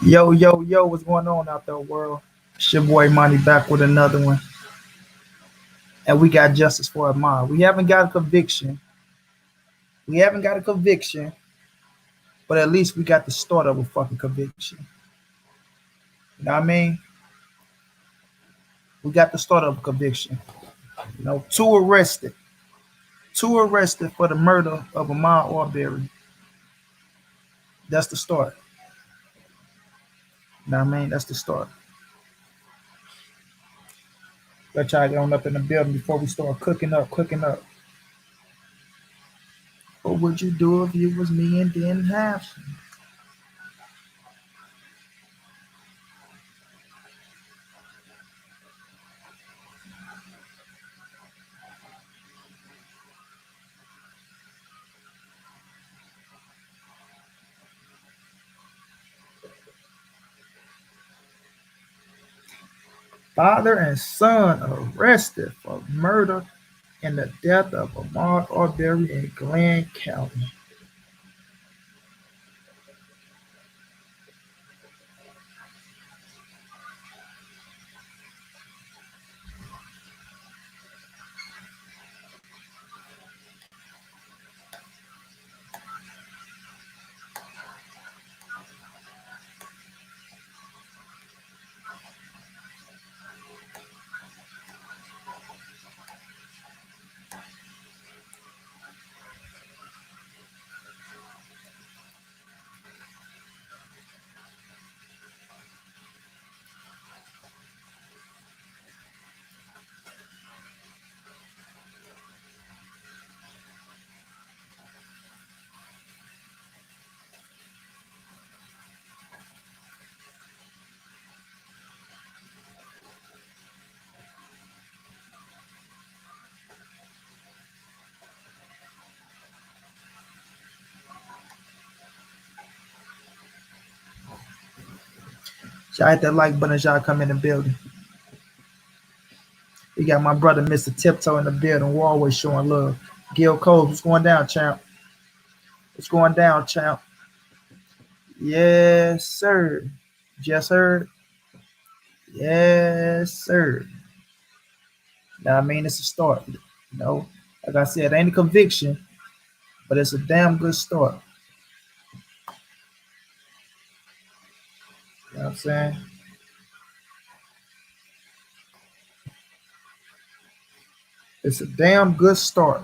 Yo, yo, yo, what's going on out there, world? It's your boy Money back with another one. And we got justice for Ahmaud. We haven't got a conviction. We haven't got a conviction, but at least we got the start of a fucking conviction. You know what I mean? We got the start of a conviction. Two arrested. Two arrested for the murder of Ahmaud Arbery. That's the start. You know what I mean? That's the start. Let's try to get on up in the building before we start cooking up. What would you do if you was me and didn't have some? Father and son arrested for murder and the death of Ahmaud Arbery in Glenn County. Y'all hit that like button as y'all come in the building. We got my brother Mr. Tiptoe in the building. We're always showing love. Gil Coles, what's going down, champ? What's going down, champ? Yes, sir. Just heard. Yes, sir. Now, I mean, it's a start. Like I said, it ain't a conviction, but it's a damn good start. You know what I'm saying? It's a damn good start.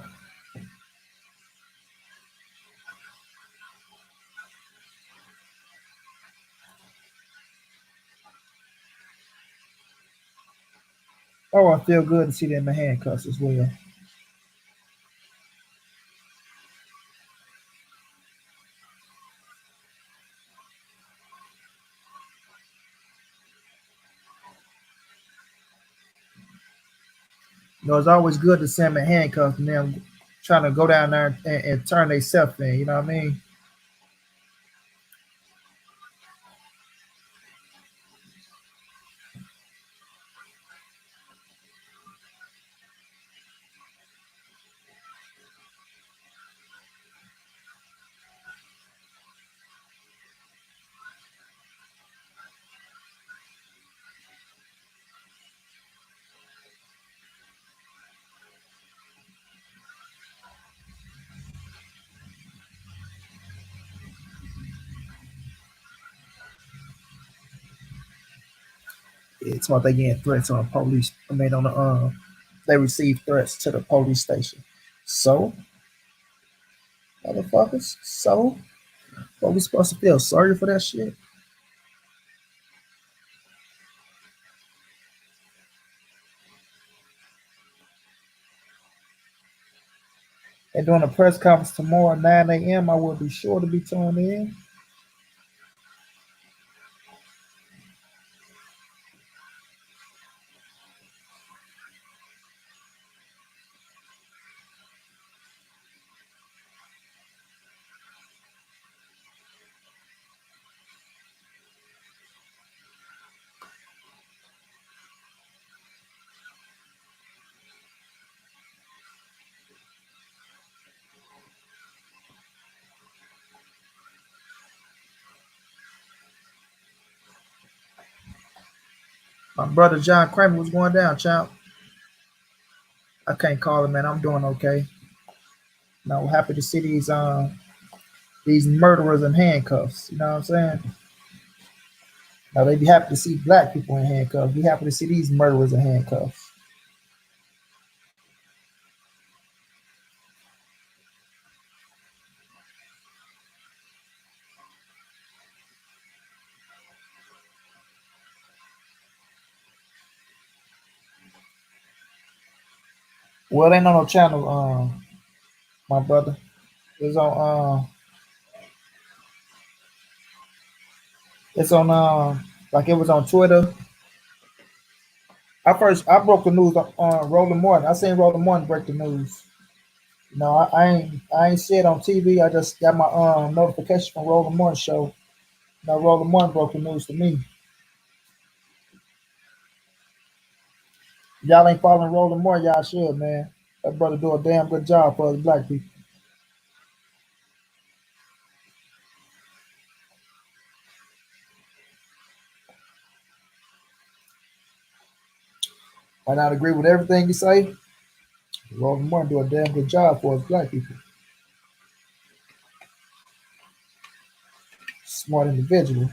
Oh, I feel good to see them in handcuffs as well. It's always good to see them in handcuffs and them trying to go down there and turn themselves in. You know what I mean? It's what they getting threats on the police. I mean, on the they receive threats to the police station. So, motherfuckers. So, what we supposed to feel sorry for that shit? And doing a press conference tomorrow at 9 a.m. I will be sure to be tuned in. My brother John Kramer was going down, champ. I can't call him, man. I'm doing okay. Now, happy to see these murderers in handcuffs. You know what I'm saying? Now they be happy to see black people in handcuffs. Be happy to see these murderers in handcuffs. Well, it ain't on no channel, my brother. It's on like it was on Twitter. I broke the news on Roland Martin. I seen Roland Martin break the news. No, I ain't see it on TV. I just got my notification from Roland Martin show. Now Roland Martin broke the news to me. Y'all ain't following Roland Martin, y'all should, man. That brother do a damn good job for us black people. Might not agree with everything you say. Roland Martin do a damn good job for us black people. Smart individual.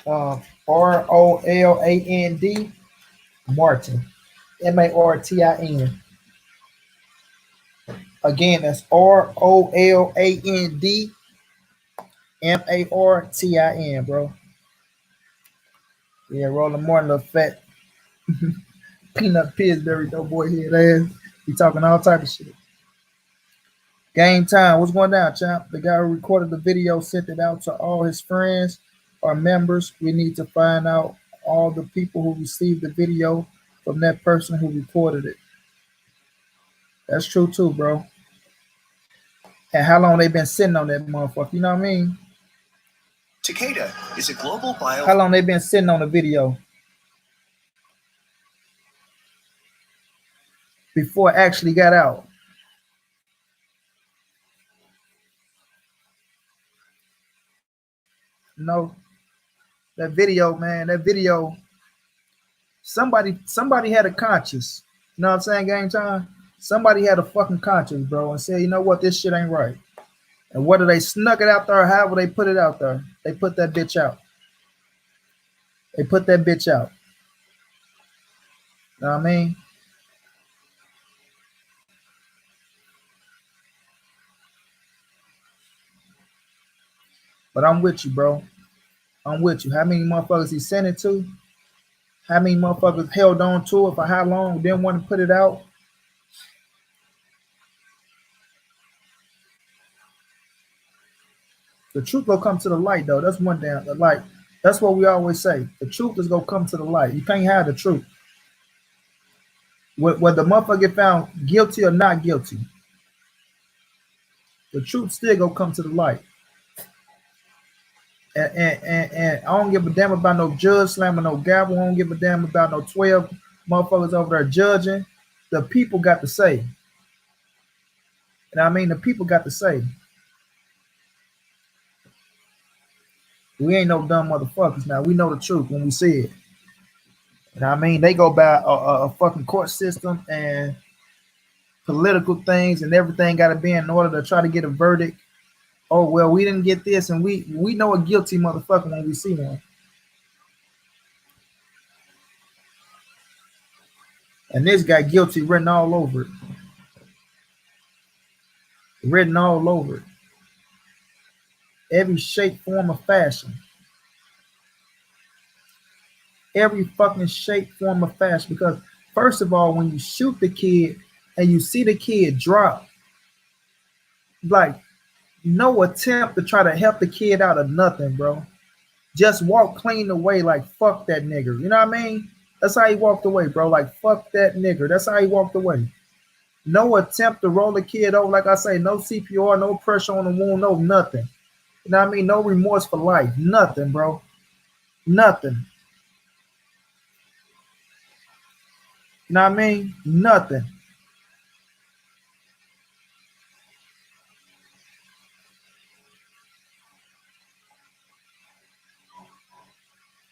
Roland Martin. Martin. Again, that's Rolandmartin, bro. Yeah, Roland Martin, little fat peanut Pillsbury doughboy head ass. He talking all type of shit. Game time. What's going down, champ? The guy who recorded the video sent it out to all his friends or members. We need to find out all the people who received the video from that person who recorded it. That's true too, bro. And how long they been sitting on that motherfucker? You know what I mean? Takeda is a global bio. How long they been sitting on the video before it actually got out? No, that video, man. That video. Somebody had a conscience. You know what I'm saying? Game time. Somebody had a fucking conscience, bro, and said, you know what, this shit ain't right. And whether they snuck it out there or however they put it out there, they put that bitch out. They put that bitch out. You know what I mean? But I'm with you, bro. I'm with you. How many motherfuckers he sent it to? How many motherfuckers held on to it for how long? Didn't want to put it out? The truth will come to the light, though. That's one damn the light. That's what we always say. The truth is gonna come to the light. You can't hide the truth. Whether the motherfucker get found guilty or not guilty, the truth still gonna come to the light. And I don't give a damn about no judge slamming no gavel. I don't give a damn about no 12 motherfuckers over there judging. The people got to say. And I mean, the people got to say. We ain't no dumb motherfuckers now. We know the truth when we see it. And I mean, they go by a fucking court system and political things and everything got to be in order to try to get a verdict. Oh, well, we didn't get this. And we know a guilty motherfucker when we see one. And this guy guilty written all over it. Written all over it. Every shape, form, or fashion. Every fucking shape, form, or fashion. Because first of all, when you shoot the kid and you see the kid drop, like no attempt to try to help the kid out of nothing, bro. Just walk clean away like fuck that nigger. You know what I mean? That's how he walked away, bro. Like fuck that nigger. That's how he walked away. No attempt to roll a kid over, like I say, no CPR, no pressure on the wound, no nothing. You know what I mean? No remorse for life. Nothing, bro. Nothing. You know what I mean? Nothing.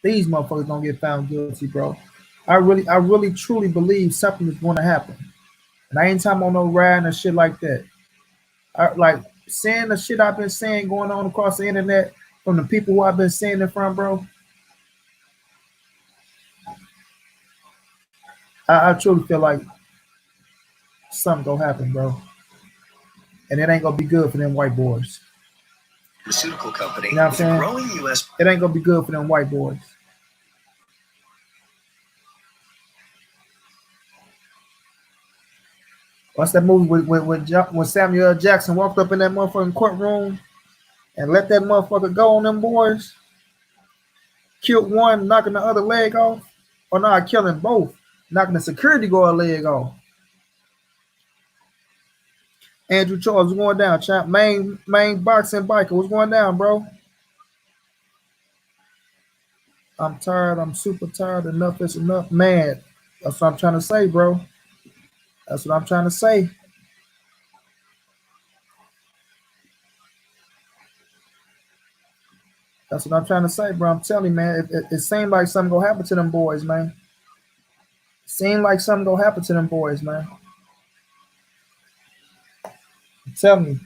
These motherfuckers don't get found guilty, bro. I really truly believe something is going to happen. And I ain't talking about no riding or shit like that. Like saying the shit I've been saying going on across the internet from the people who I've been saying it from, bro. I truly feel like something gonna happen, bro. And it ain't gonna be good for them white boys. Pharmaceutical company, you know what I'm saying? Growing US. It ain't gonna be good for them white boys. What's that movie when Samuel L. Jackson walked up in that motherfucking courtroom and let that motherfucker go on them boys? Killed one, knocking the other leg off. Or not, killing both, knocking the security guard leg off. Andrew Charles, what's going down, champ? Main boxing biker, what's going down, bro? I'm tired. I'm super tired. Enough is enough. Man, that's what I'm trying to say, bro. That's what I'm trying to say. That's what I'm trying to say, bro. I'm telling you, man, it seemed like something gonna happen to them boys, man. It seemed like something gonna happen to them boys, man. I'm telling you,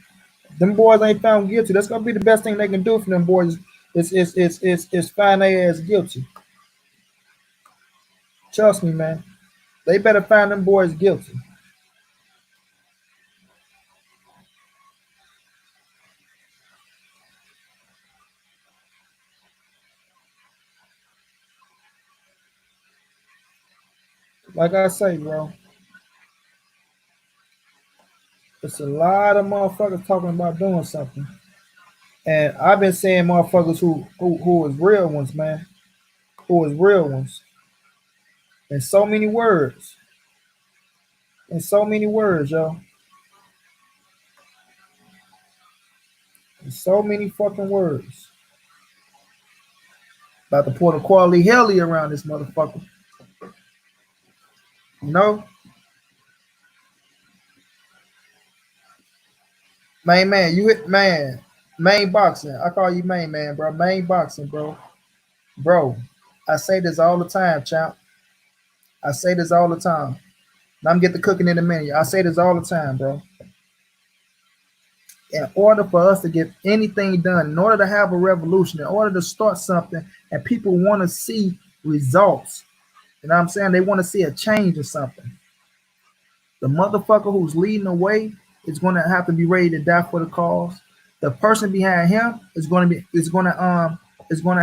them boys ain't found guilty. That's gonna be the best thing they can do for them boys. Is find their ass guilty. Trust me, man. They better find them boys guilty. Like I say, bro, it's a lot of motherfuckers talking about doing something. And I've been saying motherfuckers who is real ones, man. Who is real ones. In so many words. In so many words, yo. In so many fucking words. About to pour the quality helly around this motherfucker. You know? Man, you hit man. Main boxing. I call you main man, bro. Main boxing, bro. Bro, I say this all the time, champ. I say this all the time. And I'm get to cooking in a minute. I say this all the time, bro. In order for us to get anything done, in order to have a revolution, in order to start something, and people want to see results, you know what I'm saying? They want to see a change or something. The motherfucker who's leading the way is going to have to be ready to die for the cause. The person behind him is going to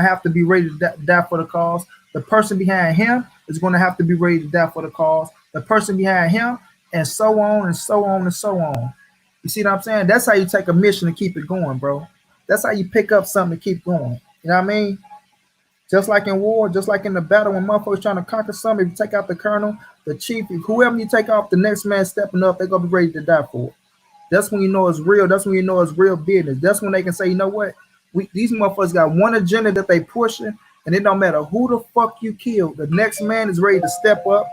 have to be ready to die for the cause. The person behind him is going to have to be ready to die for the cause. The person behind him, and so on and so on and so on. You see what I'm saying? That's how you take a mission to keep it going, bro. That's how you pick up something to keep going. You know what I mean? Just like in war, just like in the battle, when motherfuckers trying to conquer something, if you take out the colonel, the chief, whoever you take off, the next man stepping up, they're gonna be ready to die for it. That's when you know it's real. That's when you know it's real business. That's when they can say, you know what? These motherfuckers got one agenda that they pushing, and it don't matter who the fuck you kill. The next man is ready to step up.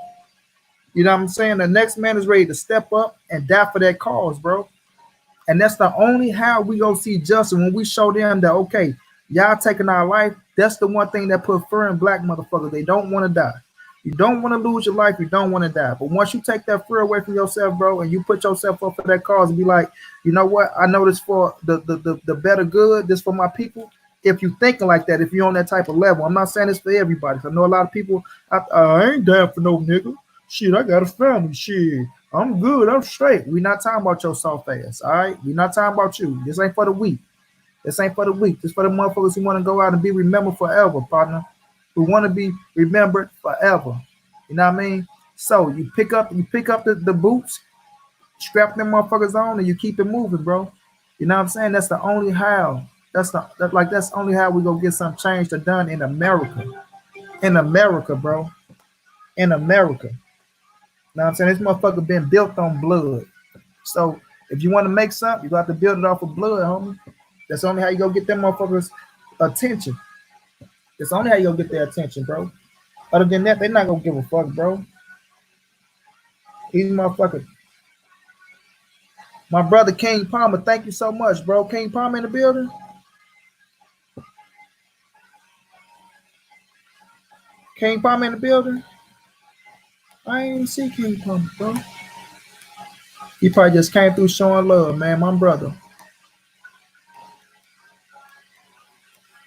You know what I'm saying? The next man is ready to step up and die for that cause, bro. And that's the only how we gonna see justice when we show them that okay, y'all taking our life. That's the one thing that put fear in black motherfuckers. They don't want to die. You don't want to lose your life. You don't want to die. But once you take that fear away from yourself, bro, and you put yourself up for that cause and be like, you know what? I know this for the better good. This for my people. If you thinking like that, if you're on that type of level, I'm not saying this for everybody. I know a lot of people. I ain't down for no nigga. Shit, I got a family. Shit, I'm good. I'm straight. We not talking about your soft ass. All right, we not talking about you. This ain't for the weak. This ain't for the weak. This for the motherfuckers who want to go out and be remembered forever, partner. Who want to be remembered forever. You know what I mean? So you pick up the boots, strap them motherfuckers on, and you keep it moving, bro. You know what I'm saying? That's the only how. That's only how we gonna get some change done in America. In America, bro. In America. Know what I'm saying? This motherfucker been built on blood. So if you want to make something, you got to build it off of blood, homie. That's only how you go get them motherfuckers attention. That's only how you go get their attention, bro. Other than that, they're not gonna give a fuck, bro. These motherfuckers. My brother King Palmer, thank you so much, bro. King Palmer in the building. King Palmer in the building. I ain't even see King Palmer, bro. He probably just came through showing love, man. My brother.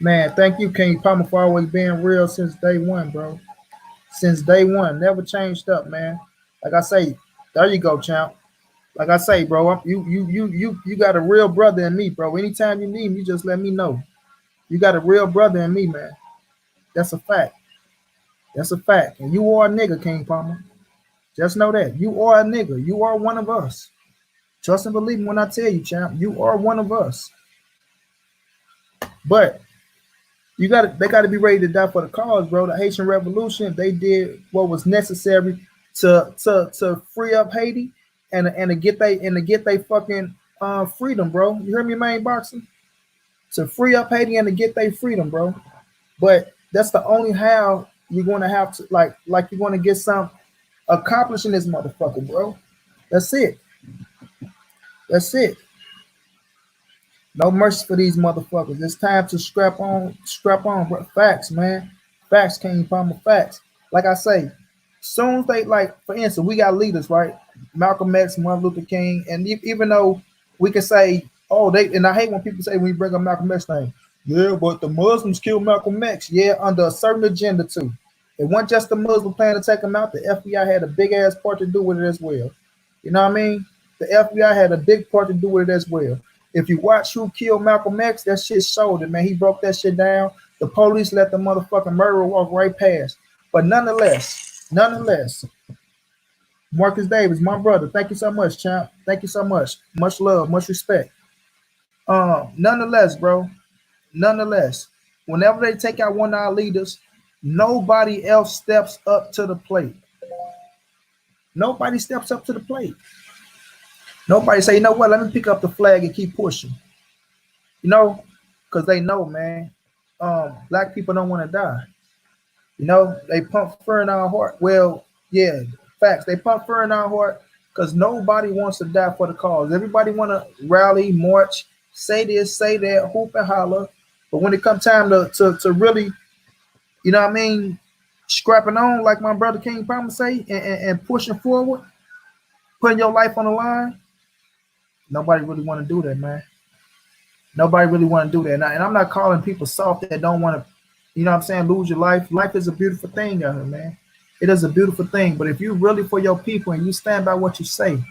Man, thank you, King Palmer, for always being real since day one, bro. Since day one. Never changed up, man. Like I say, there you go, champ. Like I say, bro, you got a real brother in me, bro. Anytime you need me, just let me know. You got a real brother in me, man. That's a fact. That's a fact. And you are a nigga, King Palmer. Just know that. You are a nigga. You are one of us. Trust and believe me when I tell you, champ. You are one of us. But they gotta be ready to die for the cause, bro. The Haitian Revolution, they did what was necessary to free up Haiti and to get they fucking freedom, bro. You hear me, man, boxing? To free up Haiti and to get their freedom, bro. But that's the only how you're gonna have to like you're gonna get some accomplishing this motherfucker, bro. That's it. That's it. No mercy for these motherfuckers. It's time to scrap on, bro. Facts, man. Facts, King Palmer. Facts. Like I say, soon as they like, for instance, we got leaders, right? Malcolm X, Martin Luther King, and even though we can say, oh, they, and I hate when people say when you bring up Malcolm X name, yeah, but the Muslims killed Malcolm X. Yeah, under a certain agenda too. It wasn't just the Muslim plan to take him out. The FBI had a big ass part to do with it as well. You know what I mean? The FBI had a big part to do with it as well. If you watch Who Killed Malcolm X, that shit showed it, man. He broke that shit down. The police let the motherfucking murderer walk right past. But nonetheless, Marcus Davis, my brother, thank you so much, champ. Thank you so much. Much love, much respect. Nonetheless, bro, nonetheless, whenever they take out one of our leaders, nobody else steps up to the plate. Nobody steps up to the plate. Nobody say, you know what, let me pick up the flag and keep pushing. You know, because they know, man, black people don't want to die. You know, they pump fear in our heart. Well, yeah, facts. They pump fear in our heart because nobody wants to die for the cause. Everybody want to rally, march, say this, say that, hoop and holler. But when it comes time to really, you know what I mean, scrapping on, like my brother King Palmer say, and pushing forward, putting your life on the line, nobody really want to do that, man. Nobody really want to do that. And I'm not calling people soft that don't want to, you know what I'm saying, lose your life. Life is a beautiful thing out here, man. It is a beautiful thing. But if you really for your people and you stand by what you say, you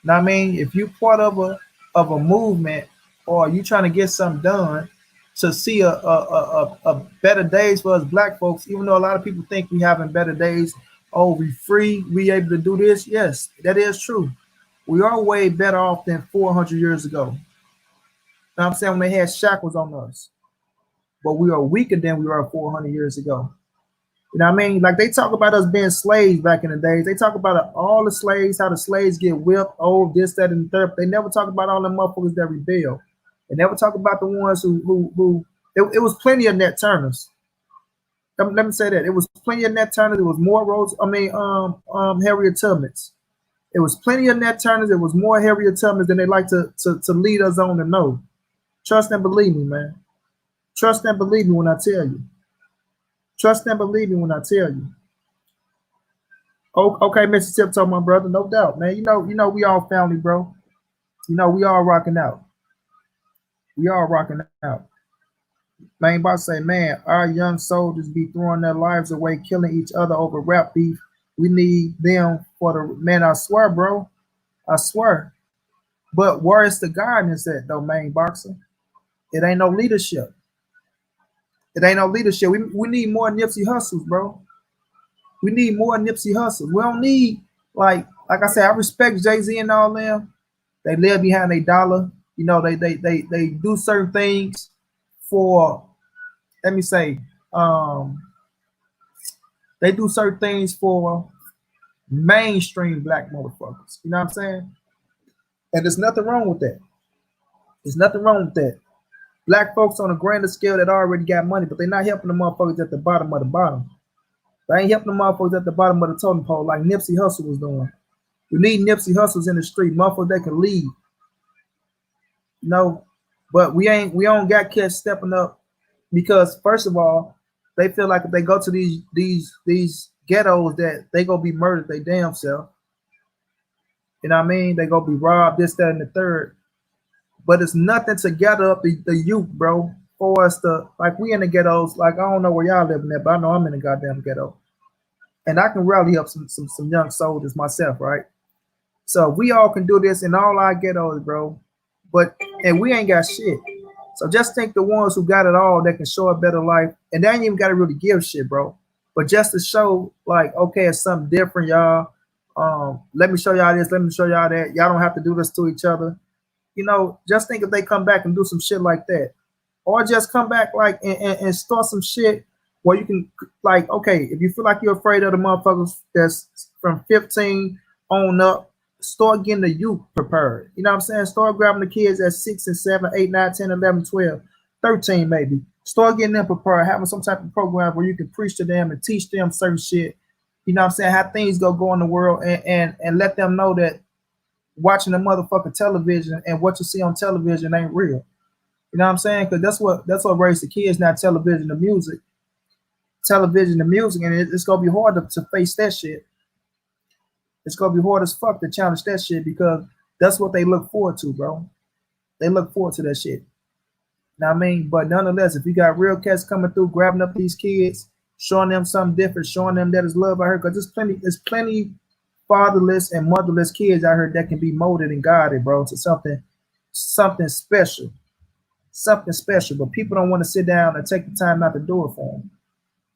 know what I mean? If you part of a movement or you trying to get something done to see a better days for us black folks, even though a lot of people think we having better days, oh, we free, we able to do this. Yes, that is true. We are way better off than 400 years ago. You know what I'm saying? When they had shackles on us. But we are weaker than we were 400 years ago. You know what I mean? Like they talk about us being slaves back in the days. They talk about all the slaves, how the slaves get whipped, oh, this, that, and the third. They never talk about all the motherfuckers that rebel. They never talk about the ones who it was plenty of net turners. Let me say that. It was plenty of net turners. It was more Rose, Harriet Tubmans. It was plenty of net turners. It was more Harriet Tubmans than they like to lead us on to know. Trust and believe me, man. Trust and believe me when I tell you. Trust and believe me when I tell you. Oh, okay, Mr. Tiptoe, my brother, no doubt, man. We all family, bro. We all rocking out. We all rocking out. Man, about to say, man, our young soldiers be throwing their lives away, killing each other over rap beef. We need them for the man. I swear, bro. I swear. But where is the guidance at, though, main boxer? It ain't no leadership. It ain't no leadership. We need more Nipsey Hustles, bro. We need more Nipsey Hustles. We don't need like I said, I respect Jay-Z and all them. They live behind a dollar. You know, they do certain things for let me say, they do certain things for Mainstream black motherfuckers. You know what I'm saying? And there's nothing wrong with that. There's nothing wrong with that. Black folks on a grander scale that already got money, but they're not helping the motherfuckers at the bottom of the bottom. They ain't helping the motherfuckers at the bottom of the totem pole like Nipsey Hussle was doing. We need Nipsey Hussles in the street, motherfuckers that can lead. You know, but we don't got kids stepping up because first of all, they feel like if they go to these ghettos that they gonna be murdered they damn self. You know what I mean? They gonna be robbed, this, that, and the third. But it's nothing to gather up the youth, bro, for us to like we in the ghettos. Like I don't know where y'all living at, but I know I'm in the goddamn ghetto. And I can rally up some young soldiers myself, right? So we all can do this in all our ghettos, bro. But and we ain't got shit. So just think the ones who got it all that can show a better life, and they ain't even got to really give shit, bro. But just to show, like, okay, it's something different, y'all. Let me show y'all this. Let me show y'all that. Y'all don't have to do this to each other. You know, just think if they come back and do some shit like that, or just come back like and start some shit where you can like, okay, if you feel like you're afraid of the motherfuckers that's from 15 on up, start getting the youth prepared. You know what I'm saying? Start grabbing the kids at 6 and 7, 8, 9, 10, 11, 12, 13 maybe. Start getting them prepared, having some type of program where you can preach to them and teach them certain shit. You know what I'm saying? How things go in the world and let them know that watching the motherfucking television and what you see on television ain't real. You know what I'm saying? Because that's what raised the kids, not television and music. Television and music, and it's gonna be hard to face that shit. It's gonna be hard as fuck to challenge that shit because that's what they look forward to, bro. They look forward to that shit. Know what I mean? But nonetheless, if you got real cats coming through, grabbing up these kids, showing them something different, showing them that it's love out here, because there's plenty fatherless and motherless kids out here that can be molded and guided, bro, to something special. Something special. But people don't want to sit down and take the time not to do it for them.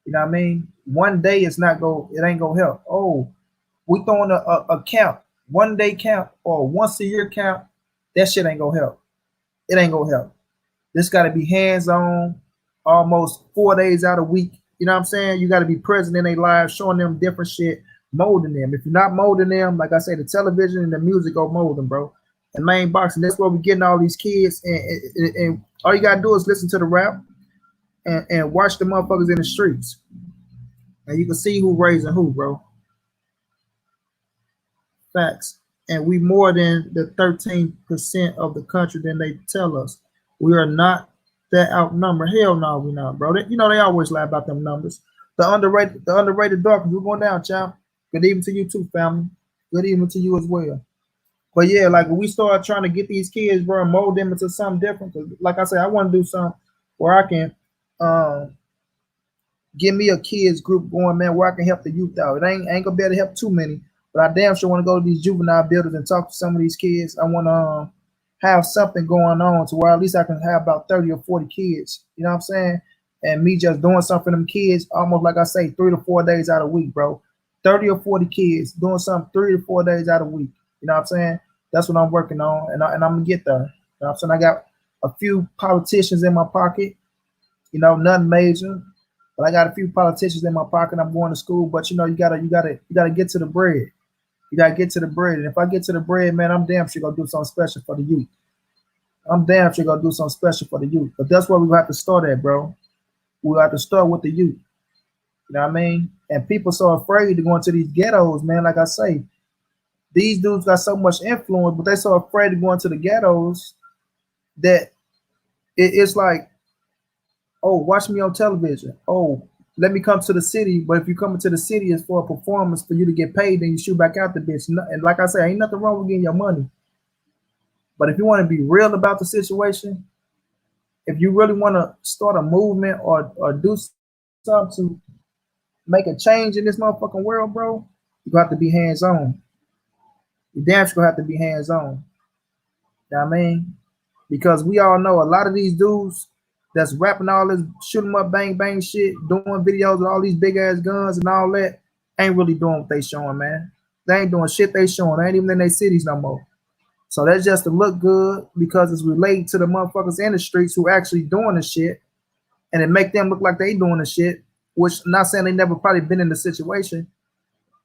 You know what I mean? One day it ain't gonna help. Oh, we throwing a count, 1 day count or once a year count, that shit ain't gonna help. It ain't gonna help. This got to be hands on, almost 4 days out a week. You know what I'm saying? You got to be present in their lives, showing them different shit, molding them. If you're not molding them, like I say, the television and the music go mold them, bro. And main boxing, that's where we're getting all these kids. And all you got to do is listen to the rap and watch the motherfuckers in the streets. And you can see who raising who, bro. Facts. And we more than the 13% of the country than they tell us. We are not that outnumbered. Hell no, we not, bro. You know they always lie about them numbers. The underrated darkness. We're going down, child. Good evening to you too, family. Good evening to you as well. But yeah, like when we start trying to get these kids, bro, and mold them into something different. Cause like I said, I want to do something where I can give me a kids group going, man, where I can help the youth out. It ain't gonna be able to help too many, but I damn sure want to go to these juvenile buildings and talk to some of these kids. I want to have something going on to where at least I can have about 30 or 40 kids. You know what I'm saying? And me just doing something for them kids, almost like I say, 3 to 4 days out of the week, bro. 30 or 40 kids doing something 3 to 4 days out of the week. You know what I'm saying? That's what I'm working on, and I'm gonna get there. You know what I'm saying? I got a few politicians in my pocket. You know, nothing major. But I got a few politicians in my pocket. I'm going to school, but you know, you gotta get to the bread. You gotta get to the bread. And if I get to the bread, man, I'm damn sure gonna do something special for the youth. I'm damn sure gonna do something special for the youth. But that's where we have to start at, bro. We have to start with the youth. You know what I mean? And people so afraid to go into these ghettos, man. Like I say, these dudes got so much influence, but they're so afraid to go into the ghettos that it's like, oh, watch me on television. Oh, let me come to the city. But if you come into the city, it's for a performance for you to get paid, then you shoot back out the bitch. And like I say, ain't nothing wrong with getting your money. But if you want to be real about the situation, if you really want to start a movement or do something to make a change in this motherfucking world, bro, you have to be hands on. You damn sure have to be hands on. You know what I mean? Because we all know a lot of these dudes that's rapping all this shoot 'em up, bang, bang shit, doing videos with all these big ass guns and all that, ain't really doing what they showing, man. They ain't doing shit they showing. They ain't even in their cities no more. So that's just to look good because it's related to the motherfuckers in the streets who actually doing the shit, and it make them look like they doing the shit, which I'm not saying they never probably been in the situation,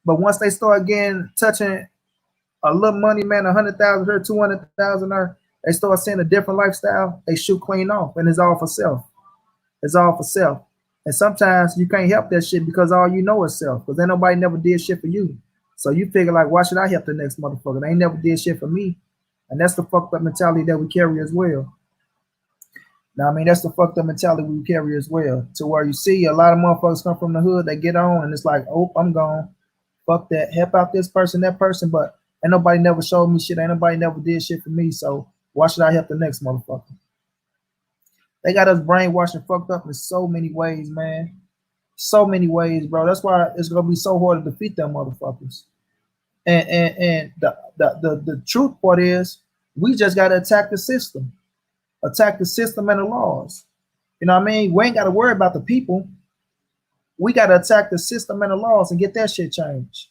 But once they start getting touching a little money, man, 100,000 here, 200,000 there, they start seeing a different lifestyle. They shoot clean off, and it's all for self. It's all for self. And sometimes you can't help that shit because all you know is self. Because ain't nobody never did shit for you. So you figure like, why should I help the next motherfucker? They ain't never did shit for me. And that's the fucked up mentality that we carry as well. Now, I mean, that's the fucked up mentality we carry as well. To where you see a lot of motherfuckers come from the hood, they get on, and it's like, oh, I'm gone. Fuck that. Help out this person, that person, but ain't nobody never showed me shit. Ain't nobody never did shit for me. So why should I help the next motherfucker? They got us brainwashed and fucked up in so many ways, man. So many ways, bro. That's why it's gonna be so hard to defeat them motherfuckers. And the truth part is we just gotta attack the system. Attack the system and the laws. You know what I mean? We ain't gotta worry about the people. We gotta attack the system and the laws and get that shit changed.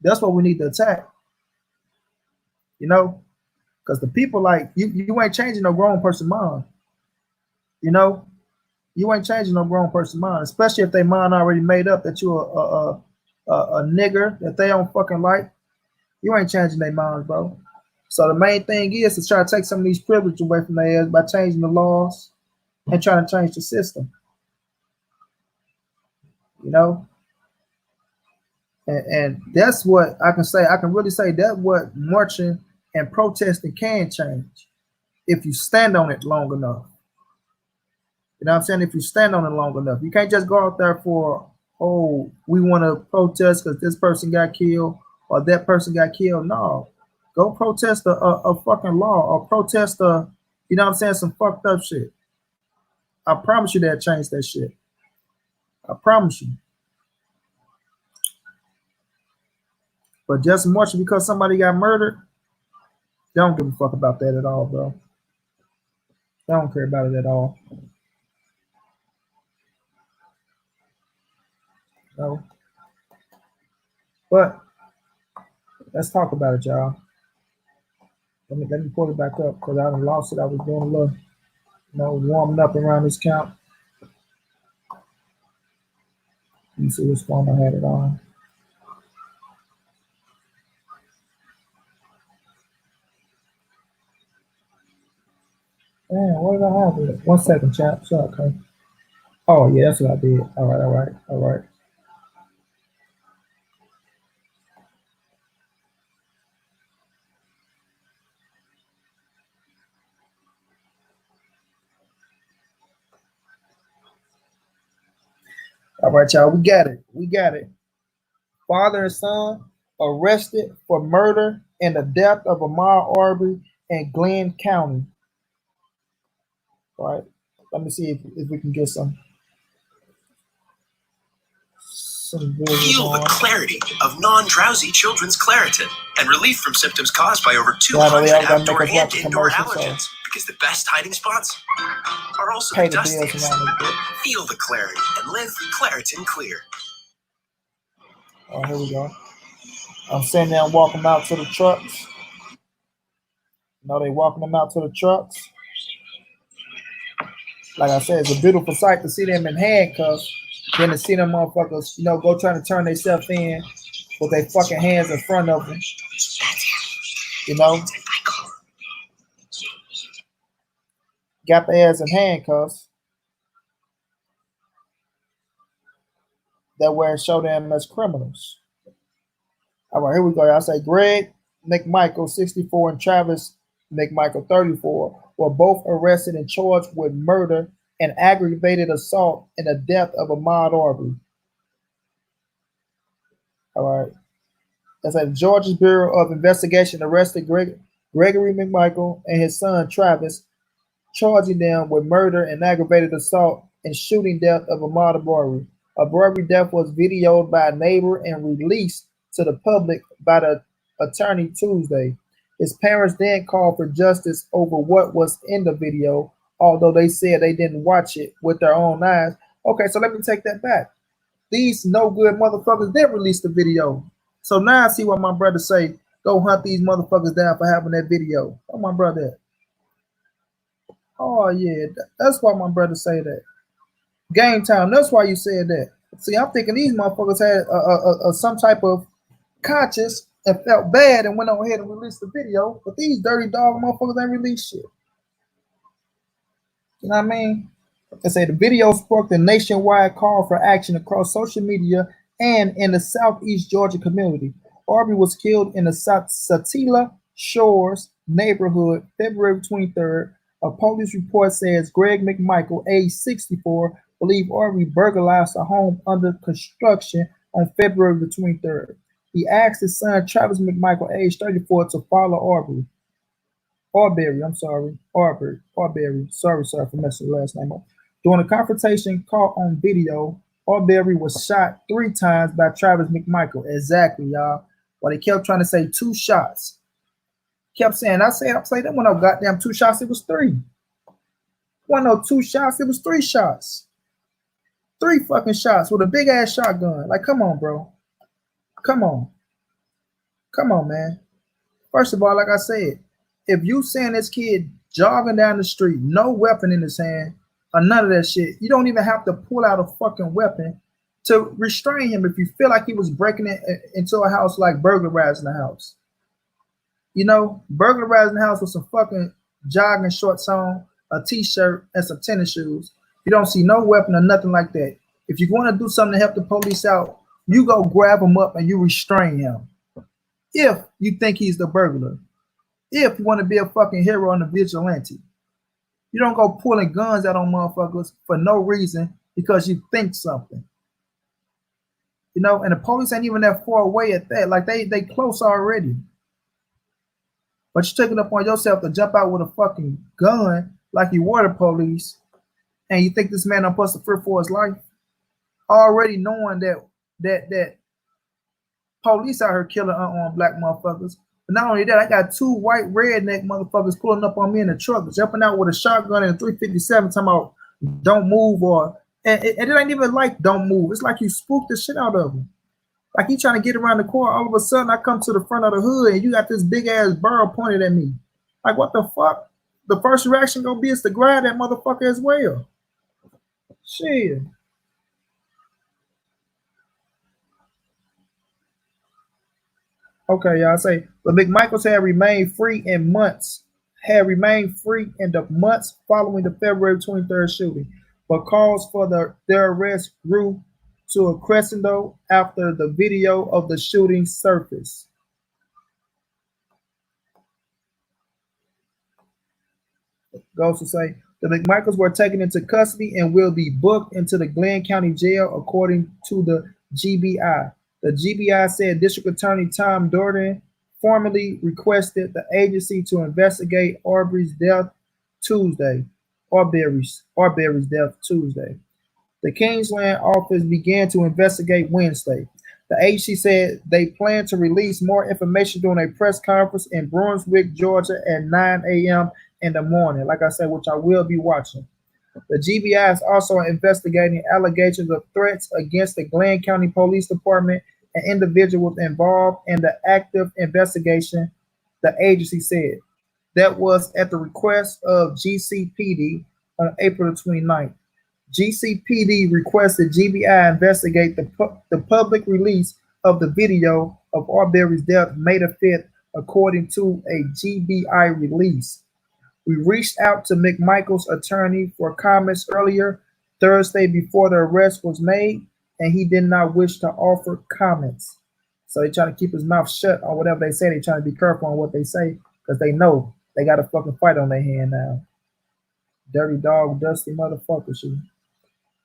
That's what we need to attack. You know? Because the people like you ain't changing no grown person mind. You know, you ain't changing no grown person mind, especially if they mind already made up that you a nigger that they don't fucking like. You ain't changing their minds, bro. So the main thing is to try to take some of these privileges away from their ass by changing the laws and trying to change the system. You know, and that's what I can say. I can really say that what marching and protesting can change if you stand on it long enough. You know what I'm saying? If you stand on it long enough, you can't just go out there for, oh, we want to protest because this person got killed or that person got killed. No, go protest a fucking law or protest you know what I'm saying, some fucked up shit. I promise you that change that shit. I promise you. But just marching because somebody got murdered, they don't give a fuck about that at all, bro. They don't care about it at all. No. But let's talk about it, y'all. Let me pull it back up because I lost it. I was doing a little, warming up around this count. Let me see which one I had it on. Man, what did I have with it? 1 second, chat. Sorry, okay. Oh, yeah, that's what I did. All right. All right, y'all. We got it. Father and son arrested for murder and the death of Ahmaud Arbery in Glenn County. All right. Let me see if we can get some Feel the clarity of non-drowsy children's Claritin and relief from symptoms caused by over 200 outdoor and indoor allergens. Because the best hiding spots are also the dustiest. Feel the clarity and live Claritin Clear. Oh, here we go. I'm sitting there and walking them out to the trucks. They walking them out to the trucks. Like I said, it's a beautiful sight to see them in handcuffs. Then to see them motherfuckers, go trying to turn themselves in with their fucking hands in front of them. Got their ass in handcuffs. That way show them as criminals. All right, here we go. I say Greg McMichael, 64, and Travis McMichael, 34, were both arrested and charged with murder and aggravated assault in the death of Ahmaud Arbery. All right. That's at Georgia's Bureau of Investigation arrested Gregory McMichael and his son Travis, charging them with murder and aggravated assault and shooting death of Ahmaud Arbery. Arbery's death was videoed by a neighbor and released to the public by the attorney Tuesday. His parents then called for justice over what was in the video, although they said they didn't watch it with their own eyes. Okay, so let me take that back. These no good motherfuckers did release the video. So now I see why my brother say, go hunt these motherfuckers down for having that video. Oh, my brother. Oh, yeah. That's why my brother say that. Game time. That's why you said that. See, I'm thinking these motherfuckers had some type of conscious and felt bad and went on ahead and released the video. But these dirty dog motherfuckers ain't released shit. You know what I mean? Like I say, the video sparked a nationwide call for action across social media and in the southeast Georgia community. Arbery was killed in the Satilla Shores neighborhood February 23rd. A police report says Greg McMichael, age 64, believed Arbery burglarized a home under construction on February the 23rd. He asked his son Travis McMichael, age 34, to follow Arbery. Arbery, I'm sorry, Arbery. Sorry for messing the last name up. During a confrontation caught on video, Arbery was shot 3 times by Travis McMichael. Exactly, y'all. While they kept trying to say 2 shots. Kept saying, I'm saying that one no goddamn 2 shots, it was 3. One no 2 shots, it was 3 shots. 3 fucking shots with a big ass shotgun. Like, come on, bro. Come on. Come on, man. First of all, like I said, if you seeing this kid jogging down the street, no weapon in his hand, or none of that shit, you don't even have to pull out a fucking weapon to restrain him if you feel like he was breaking into a house, like burglarizing the house. You know, burglarizing the house with some fucking jogging shorts on, a t-shirt, and some tennis shoes. You don't see no weapon or nothing like that. If you're going to do something to help the police out, you go grab him up and you restrain him. If you think he's the burglar. If you want to be a fucking hero and a vigilante. You don't go pulling guns out on motherfuckers for no reason because you think something. You know, and the police ain't even that far away at that. Like, they close already. But you took it upon yourself to jump out with a fucking gun like you were the police, and you think this man don't supposed to fear for his life, already knowing that police out here killing unarmed black motherfuckers. But not only that, I got 2 white redneck motherfuckers pulling up on me in the truck, jumping out with a shotgun and a 357, talking about don't move, and it ain't even like don't move. It's like you spooked the shit out of them. Like he trying to get around the corner. All of a sudden, I come to the front of the hood and you got this big ass barrel pointed at me. Like, what the fuck? The first reaction gonna be is to grab that motherfucker as well. Shit. Okay, y'all say the McMichaels had remained free in the months following the February 23rd shooting, but calls for their arrest grew to a crescendo after the video of the shooting surfaced. Goes to say the McMichaels were taken into custody and will be booked into the Glenn County Jail, according to the GBI. The GBI said District Attorney Tom Dordan formally requested the agency to investigate Arbery's death Tuesday. The Kingsland office began to investigate Wednesday. The agency said they plan to release more information during a press conference in Brunswick, Georgia at 9 a.m. in the morning, like I said, which I will be watching. The GBI is also investigating allegations of threats against the Glenn County Police Department and individuals involved in the active investigation, the agency said. That was at the request of GCPD on April 29th. GCPD requested GBI investigate the public release of the video of Arbery's death May the 5th, according to a GBI release. We reached out to McMichael's attorney for comments earlier Thursday before the arrest was made, and he did not wish to offer comments. So they're trying to keep his mouth shut on whatever they say. They're trying to be careful on what they say because they know they got a fucking fight on their hand now. Dirty dog, dusty motherfuckers.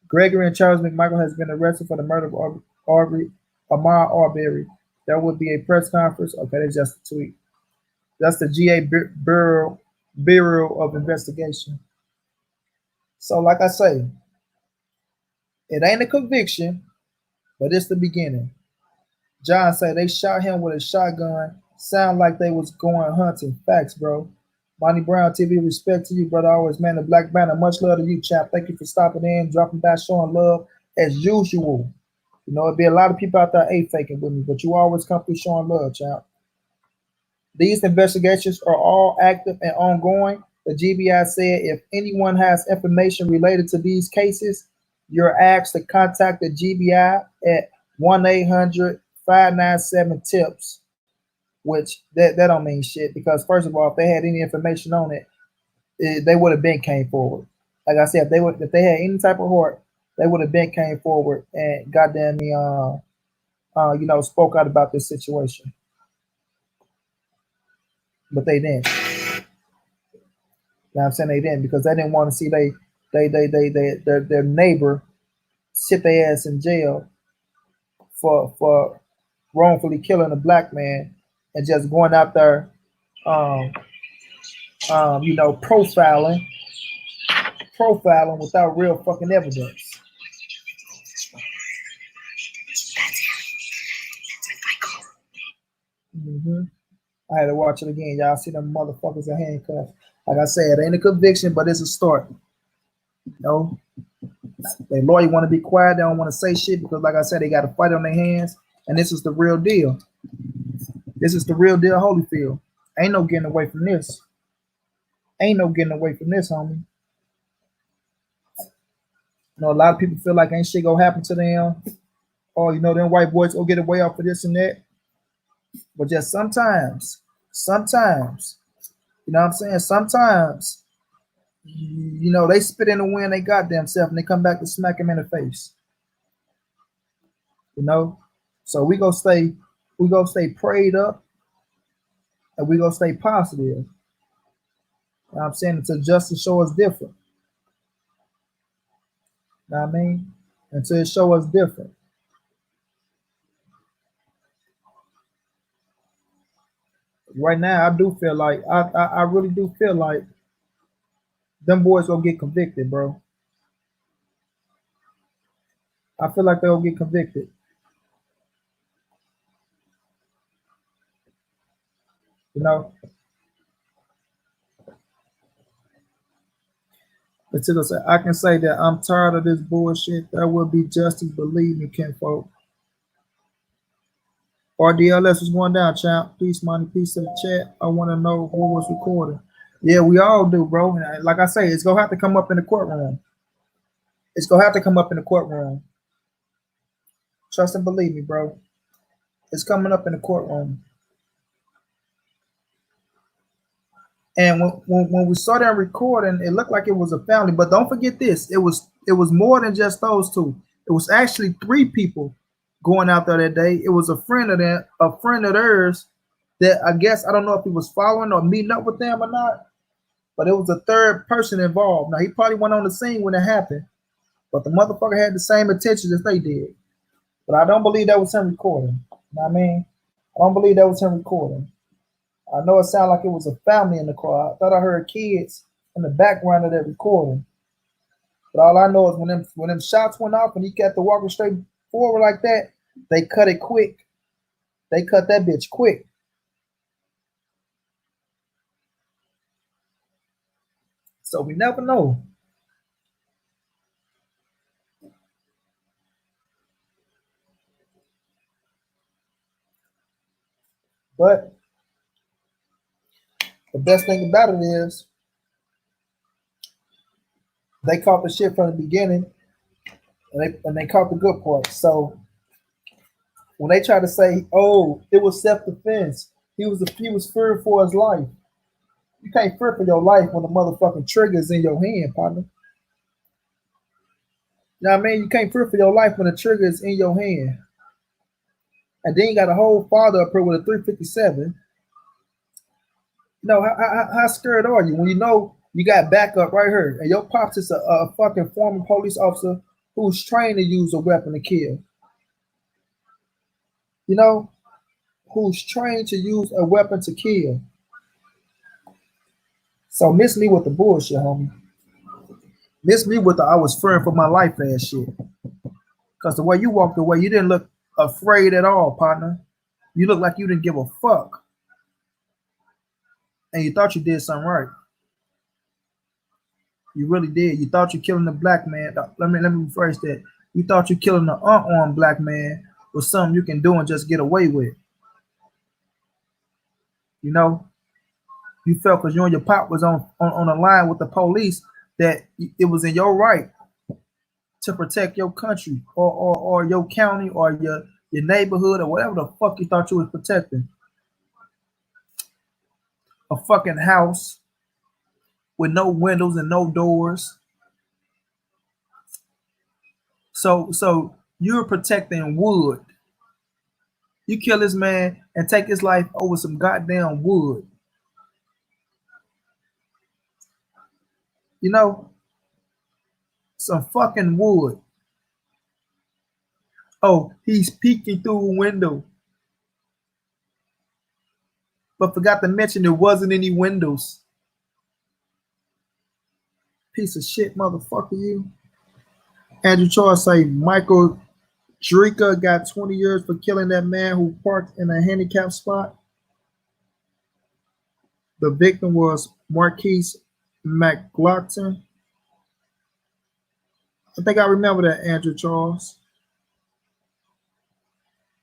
Gregory and Charles McMichael has been arrested for the murder of Ahmaud Arbery. There will be a press conference. Okay, that's just a tweet. That's the GA Bureau of Investigation. So, like I say, it ain't a conviction, but it's the beginning. John said they shot him with a shotgun. Sound like they was going hunting. Facts, bro. Monty Brown TV, respect to you, brother. Always, man. The Black Banner. Much love to you, champ. Thank you for stopping in, dropping by, showing love as usual. You know, it'd be a lot of people out there faking with me, but you always come through showing love, champ. These investigations are all active and ongoing. The GBI said if anyone has information related to these cases, you're asked to contact the GBI at 1-800 597 tips, which that don't mean shit because first of all, if they had any information on it, they would have been came forward. Like I said, if they had any type of heart, they would have been came forward and goddamn me spoke out about this situation. But they didn't. You know what I'm saying? They didn't because they didn't want to see their neighbor sit their ass in jail for wrongfully killing a black man and just going out there um, profiling without real fucking evidence. Mm-hmm. I had to watch it again. Y'all see them motherfuckers in handcuffs. Like I said, it ain't a conviction, but it's a start. You know, the lawyer want to be quiet. They don't want to say shit because, like I said, they got a fight on their hands, and this is the real deal. This is the real deal, Holyfield. Ain't no getting away from this. Ain't no getting away from this, homie. You know, a lot of people feel like ain't shit gonna happen to them. Oh, you know, them white boys go get away off of this and that. But just sometimes, you know what I'm saying? Sometimes, you know, they spit in the wind they got themselves and they come back to smack them in the face. You know? So we gonna stay prayed up and we gonna stay positive. You know what I'm saying? Until justice show us different. You know what I mean? Until it show us different. Right now, I do feel like I really do feel like them boys gonna get convicted, bro. I feel like they'll get convicted. You know, until I can say that I'm tired of this bullshit. There will be justice, believe me, kinfolk. RDLS was going down, champ. Peace, money, peace to the chat. I want to know who was recording. Yeah, we all do, bro. And like I say, it's gonna have to come up in the courtroom. It's gonna have to come up in the courtroom. Trust and believe me, bro. It's coming up in the courtroom. And when we saw that recording, it looked like it was a family. But don't forget this: it was more than just those two. It was actually 3 people going out there that day. It was a friend of theirs that I guess I don't know if he was following or meeting up with them or not. But it was a third person involved. Now he probably went on the scene when it happened, but the motherfucker had the same intentions as they did. But I don't believe that was him recording. You know what I mean? I don't believe that was him recording. I know it sounded like it was a family in the car. I thought I heard kids in the background of that recording. But all I know is when them shots went off and he kept the walking straight forward like that, they cut it quick. They cut that bitch quick. So we never know. But the best thing about it is they caught the shit from the beginning and they caught the good part. So when they try to say, "Oh, it was self-defense," he was fearing for his life. You can't fear for your life when the motherfucking trigger is in your hand, partner. You know what I mean? You can't fear for your life when the trigger is in your hand. And then you got a whole father up here with a 357. You know, how scared are you when you know you got backup right here and your pops is a fucking former police officer who's trained to use a weapon to kill? You know, who's trained to use a weapon to kill. So miss me with the bullshit, homie. Miss me with the I was fearing for my life ass shit. Because the way you walked away, you didn't look afraid at all, partner. You look like you didn't give a fuck. And you thought you did something right. You really did. You thought you killing the black man. Let me rephrase that. You thought you killing the unarmed black man was something you can do and just get away with. You know? You felt because you and your pop was on a line with the police that it was in your right to protect your country or your county or your neighborhood, or whatever the fuck you thought you was protecting. A fucking house with no windows and no doors. So you're protecting wood. You kill this man and take his life over some goddamn wood. You know, some fucking wood. Oh, he's peeking through a window. But forgot to mention there wasn't any windows. Piece of shit, motherfucker, you. Andrew Charles say Michael Drika got 20 years for killing that man who parked in a handicapped spot. The victim was Marquise McLaughlin. I think I remember that, Andrew Charles.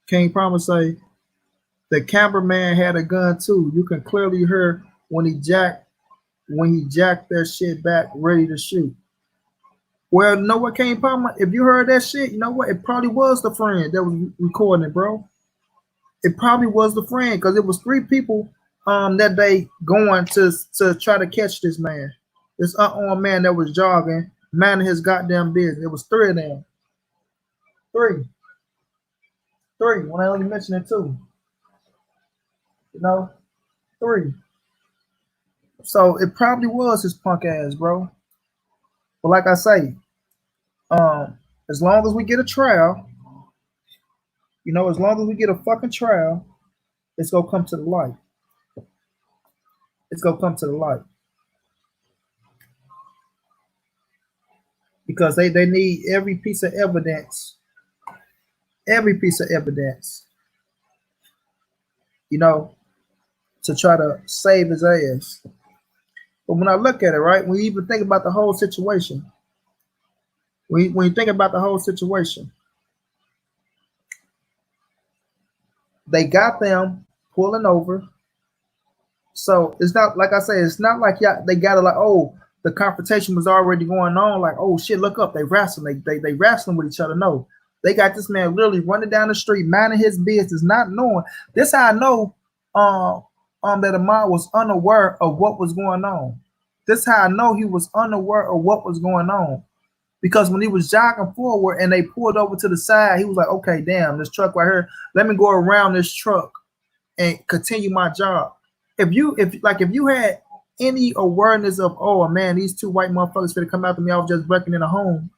King Promise say the cameraman had a gun too. You can clearly hear when he jacked that shit back, ready to shoot. Well, you know what, King Palmer? If you heard that shit, you know what? It probably was the friend that was recording it, bro. It probably was the friend because it was three people that day going to try to catch this man. This unarmed man that was jogging, minding his goddamn business. It was three of them. Three. When I only mentioned it two. You know? Three. So it probably was his punk ass, bro. But like I say, as long as we get a trial, as long as we get a fucking trial, it's gonna come to the light. It's gonna come to the light. Because they need every piece of evidence, to try to save his ass. But when I look at it, right, when you even think about the whole situation, when you think about the whole situation, they got them pulling over. So it's not like I say, it's not like they got it like, oh, the confrontation was already going on. Like, oh shit, look up, they wrestling, they wrestling with each other. No, they got this man literally running down the street, minding his business, not knowing. This how I know that Ahmaud was unaware of what was going on. This how I know he was unaware of what was going on. Because when he was jogging forward and they pulled over to the side, he was like, okay, damn, this truck right here, let me go around this truck and continue my job. If you had any awareness of, oh man, these two white motherfuckers finna come after me, I was just breaking in a home,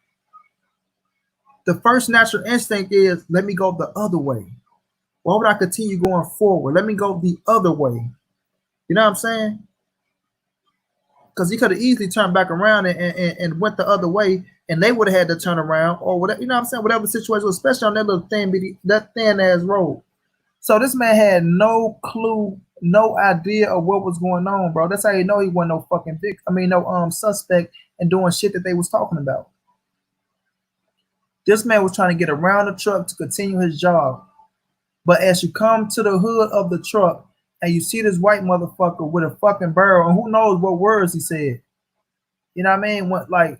the first natural instinct is, let me go the other way. Why would I continue going forward? Let me go the other way. You know what I'm saying? Because he could have easily turned back around and went the other way, and they would have had to turn around or whatever. You know what I'm saying? Whatever the situation was, especially on that little thin ass road. So this man had no clue, no idea of what was going on, bro. That's how you know he wasn't no fucking suspect and doing shit that they was talking about. This man was trying to get around the truck to continue his job. But as you come to the hood of the truck and you see this white motherfucker with a fucking barrel, and who knows what words he said. You know what I mean?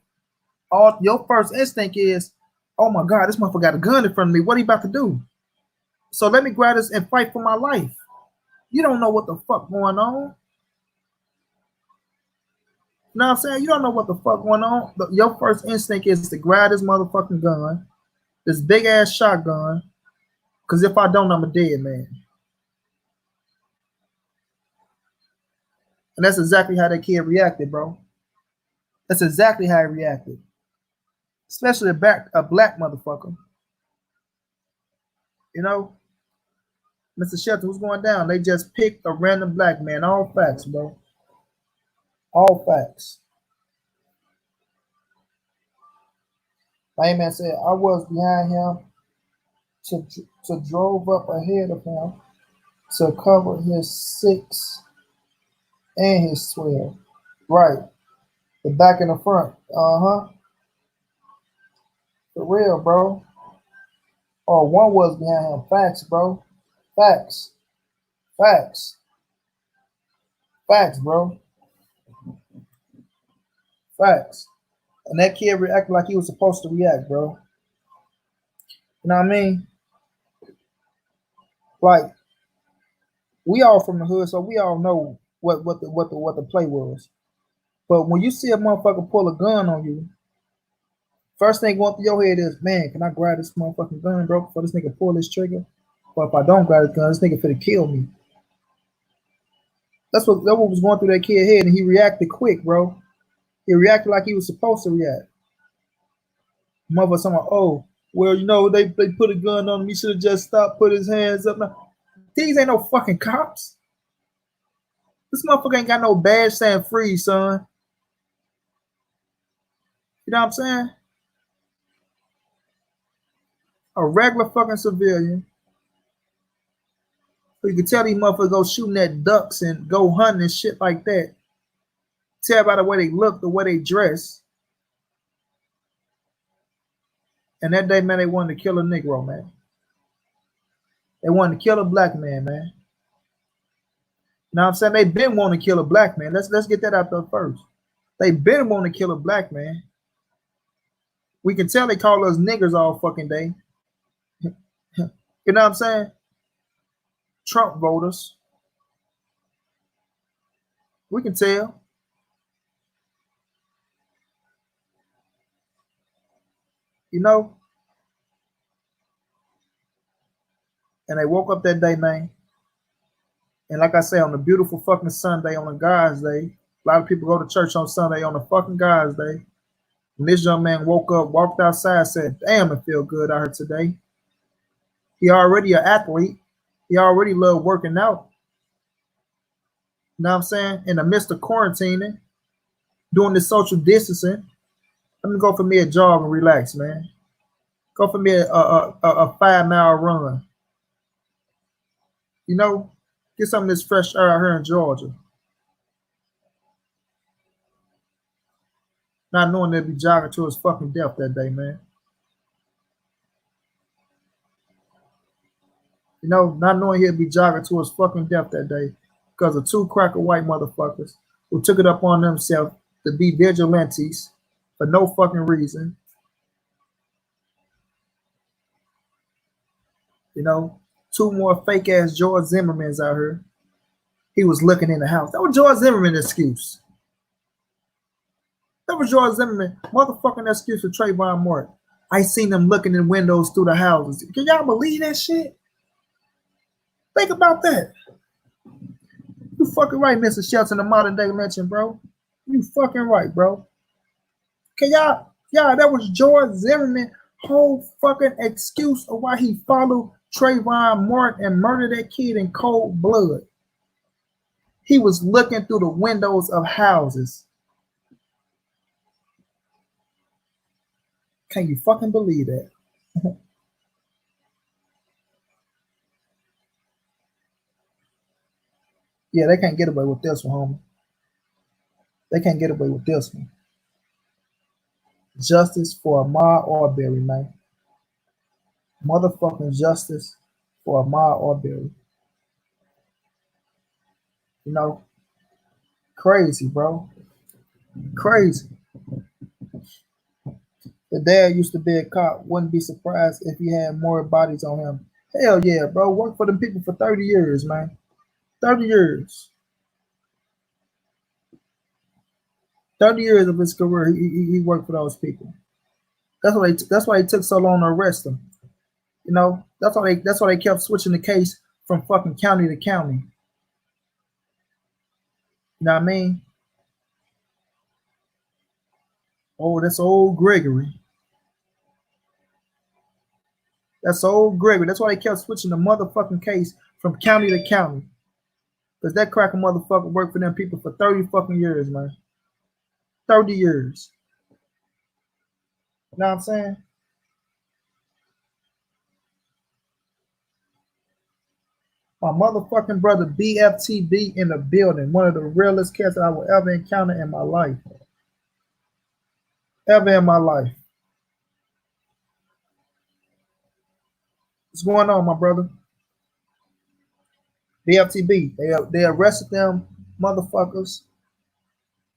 All your first instinct is, oh my God, this motherfucker got a gun in front of me. What are he about to do? So let me grab this and fight for my life. You don't know what the fuck going on. You know what I'm saying? You don't know what the fuck going on. Your first instinct is to grab this motherfucking gun, this big ass shotgun, because if I don't, I'm a dead man. And that's exactly how that kid reacted, bro. That's exactly how he reacted. Especially a black motherfucker. You know? Mr. Shelton, what's going down? They just picked a random black man. All facts, bro. All facts. My man said, I was behind him to drove up ahead of him to cover his 6 and his 12. Right. The back and the front. Uh-huh. For real, bro. Oh, one was behind him. Facts, bro. Facts. Facts. Facts, bro. Facts. And that kid reacted like he was supposed to react, bro. You know what I mean? Like, we all from the hood, so we all know what the play was. But when you see a motherfucker pull a gun on you, first thing going through your head is, man, can I grab this motherfucking gun, bro, before this nigga pull this trigger? But if I don't grab this gun, this nigga finna kill me. That's what was going through that kid's head, and he reacted quick, bro. He reacted like he was supposed to react. Mother, someone, oh, well, they put a gun on him. He should have just stopped, put his hands up. Now, these ain't no fucking cops. This motherfucker ain't got no badge saying free, son. You know what I'm saying? A regular fucking civilian. So you can tell these motherfuckers go shooting at ducks and go hunting and shit like that. Tell by the way they look, the way they dress. And that day, man, they wanted to kill a Negro, man. They wanted to kill a black man, man. You know what I'm saying? They been wanting to kill a black man. Let's get that out there first. They been wanting to kill a black man. We can tell they call us niggers all fucking day. You know what I'm saying? Trump voters. We can tell. You know? And they woke up that day, man. And like I say, on a beautiful fucking Sunday, on a God's day, a lot of people go to church on Sunday on a fucking God's day. And this young man woke up, walked outside, said, damn, it feel good out here today. He already an athlete. He already loved working out. You know what I'm saying? In the midst of quarantining, doing this social distancing, let me go for me a jog and relax, man. Go for me a 5-mile run. You know, get some of this fresh air out here in Georgia. Not knowing they'd be jogging to his fucking death that day, man. You know, not knowing he'd be jogging to his fucking death that day because of two cracker white motherfuckers who took it up on themselves to be vigilantes for no fucking reason. You know, two more fake ass George Zimmermans out here. He was looking in the house. That was George Zimmerman's excuse. That was George Zimmerman, motherfucking excuse for Trayvon Martin. I seen them looking in windows through the houses. Can y'all believe that shit? Think about that. You fucking right, Mr. Shelton, the modern day lynching, bro. You fucking right, bro. Can y'all, that was George Zimmerman whole fucking excuse of why he followed Trayvon Martin and murdered that kid in cold blood. He was looking through the windows of houses. Can you fucking believe that? Yeah, they can't get away with this one, homie. They can't get away with this one. Justice for Ahmaud Arbery, man. Motherfucking justice for Ahmaud Arbery. You know, crazy, bro. Crazy. The dad used to be a cop. Wouldn't be surprised if he had more bodies on him. Hell yeah, bro. Worked for them people for 30 years, man. 30 years. 30 years of his career, he worked for those people. That's why it took so long to arrest him. You know, that's why they kept switching the case from fucking county to county. You know what I mean? Oh, that's old Gregory. That's old Gregory. That's why they kept switching the motherfucking case from county to county. Because that cracker motherfucker worked for them people for 30 fucking years, man. 30 years. You know what I'm saying? My motherfucking brother BFTB in the building. One of the realest cats that I will ever encounter in my life. Ever in my life. What's going on, my brother? BFTB. They arrested them motherfuckers.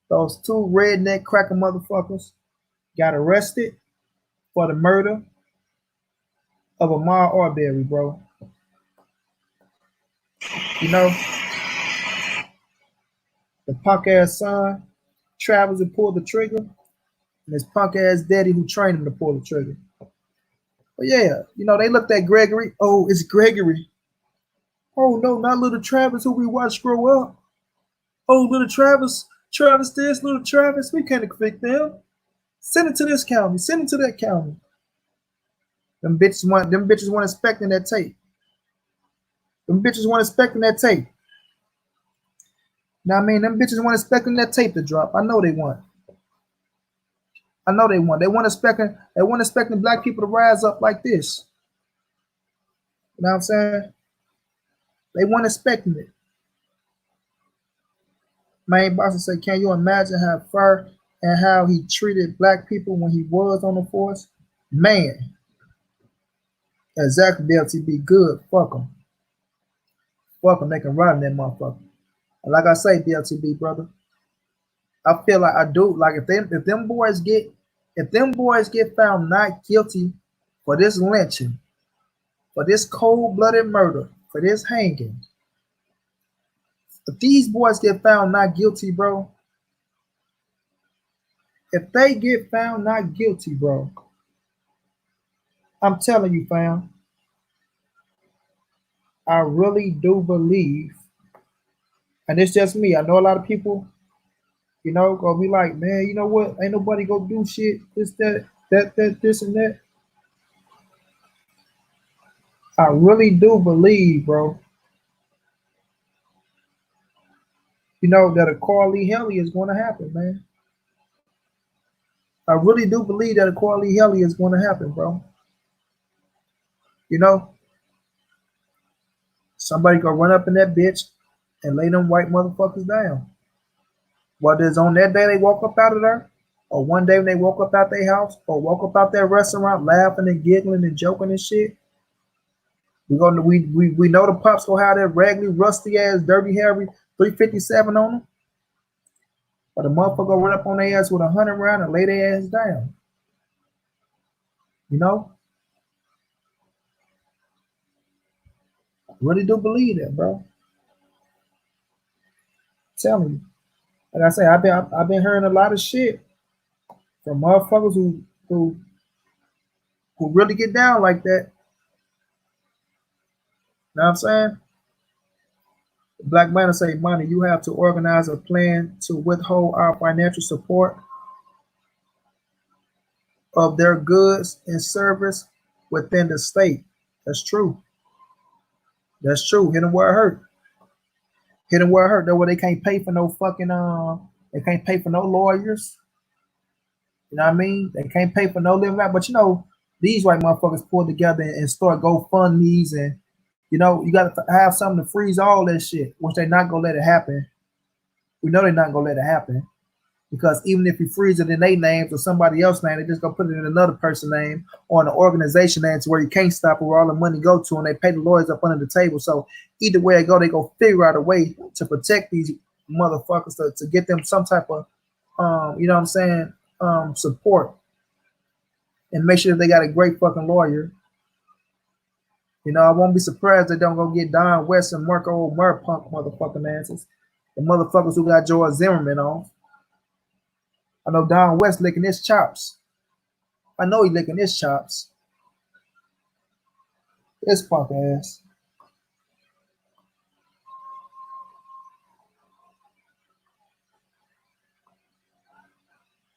Those two redneck cracker motherfuckers got arrested for the murder of Ahmaud Arbery, bro. You know, the punk ass son travels and pull the trigger, and his punk ass daddy who trained him to pull the trigger. But yeah, you know, they looked at Gregory. Oh, it's Gregory. Oh no, not little Travis who we watched grow up. Oh, little Travis, Travis this, little Travis, we can't convict them. Send it to this county, send it to that county. Them bitches weren't expecting that tape. Them bitches weren't expecting that tape. Now I mean, them bitches weren't expecting that tape to drop. I know they weren't. I know they weren't. They weren't expecting black people to rise up like this. You know what I'm saying? They weren't expecting it. Main boss said, can you imagine how far and how he treated black people when he was on the force? Man, exactly, DLTB, good. Fuck them. Fuck them, they can run that motherfucker. And like I say, DLTB, brother, I feel like I do. Like if them boys get found not guilty for this lynching, for this cold-blooded murder, for this hanging, if these boys get found not guilty, bro, if they get found not guilty, bro, I'm telling you, fam, I really do believe, and it's just me. I know a lot of people, you know, gonna be like, man, you know what? Ain't nobody gonna do shit. This, this, and that. I really do believe, bro, you know, that a Carly Helly is going to happen, man. I really do believe that a Carly Helly is going to happen, bro. You know, somebody gonna run up in that bitch and lay them white motherfuckers down. Whether it's on that day they woke up out of there, or one day when they woke up out their house, or woke up out their restaurant laughing and giggling and joking and shit. We know the pops gonna have that raggedy, rusty ass, dirty, hairy 357 on them. But the motherfucker gonna run up on their ass with 100 round and lay their ass down. You know? I really do believe that, bro. Tell me. Like I say, I've been hearing a lot of shit from motherfuckers who really get down like that. You know what I'm saying? Black man say, money, you have to organize a plan to withhold our financial support of their goods and service within the state. That's true. That's true. Hit them where it hurt. Hit them where it hurt. That way they can't pay for no fucking they can't pay for no lawyers. You know what I mean? They can't pay for no living out. But you know, these white motherfuckers pull together and start GoFundMe's, and you know, you gotta have something to freeze all that shit, which they're not gonna let it happen. We know they're not gonna let it happen. Because even if you freeze it in their names or somebody else's name, they just gonna put it in another person's name or an organization name to where you can't stop it, where all the money go to, and they pay the lawyers up under the table. So either way it go, they go figure out a way to protect these motherfuckers to get them some type of you know what I'm saying, support, and make sure that they got a great fucking lawyer. You know, I won't be surprised they don't go get Don West and Marco Mer punk motherfucking asses. The motherfuckers who got George Zimmerman off. I know Don West licking his chops. I know he licking his chops. His punk ass.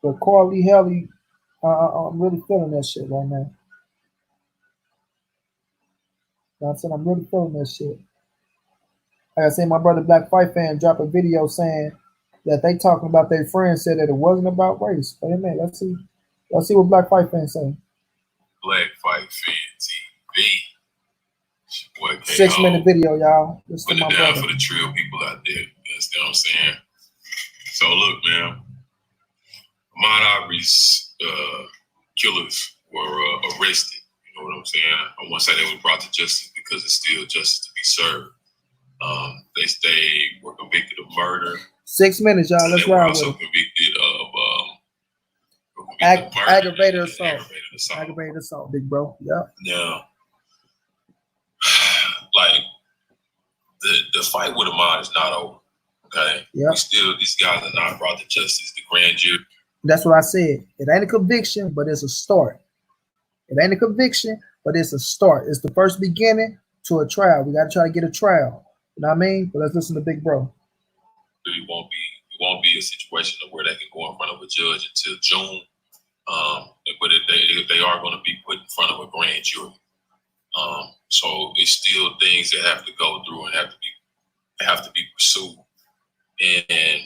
But Carly Helly, I'm really feeling that shit right now. You know what I'm saying? I'm really feeling that shit. Like I said, my brother Black Fight Fan dropped a video saying that they talking about their friends said that it wasn't about race. Wait a minute, let's see what Black Fight Fan saying. Black Fight Fan TV. Boy, 6-minute video, y'all. Put it down brother. For the trill people out there. You understand what I'm saying? So look, man. Ahmaud Arbery's killers were arrested. You know what I'm saying? I won't say they were brought to justice because it's still justice to be served. They were convicted of murder. 6 minutes, y'all. Let's ride with it. Also convicted of aggravated assault. Aggravated assault, big bro. Yep. Now, like, the fight with Ahmaud is not over. Okay. Yeah. These guys are not brought to justice. The grand jury. That's what I said. It ain't a conviction, but it's a start. It ain't a conviction, but it's a start. It's the first beginning to a trial. We got to try to get a trial. You know what I mean? But let's listen to Big Bro. It won't be a situation of where they can go in front of a judge until June. But if they are going to be put in front of a grand jury. So it's still things that have to go through and have to be pursued. And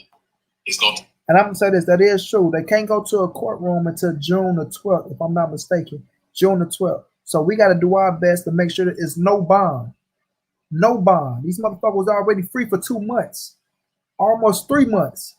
it's going to. And I'm gonna say this, that is true. They can't go to a courtroom until June the 12th, if I'm not mistaken. June the 12th. So we gotta do our best to make sure that it's no bond. No bond. These motherfuckers was already free for 2 months. Almost 3 months.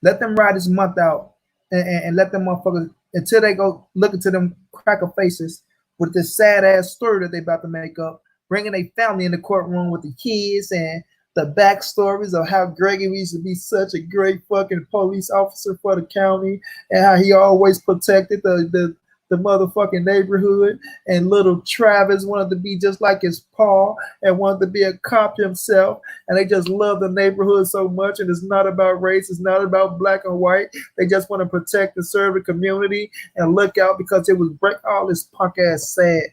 Let them ride this month out and let them motherfuckers until they go look into them cracker faces with this sad ass story that they about to make up, bringing a family in the courtroom with the kids and the backstories of how Greggy used to be such a great fucking police officer for the county and how he always protected the motherfucking neighborhood, and little Travis wanted to be just like his pa and wanted to be a cop himself, and they just love the neighborhood so much, and it's not about race, it's not about black and white, they just want to protect and serve the community and look out because it was break all this punk ass sad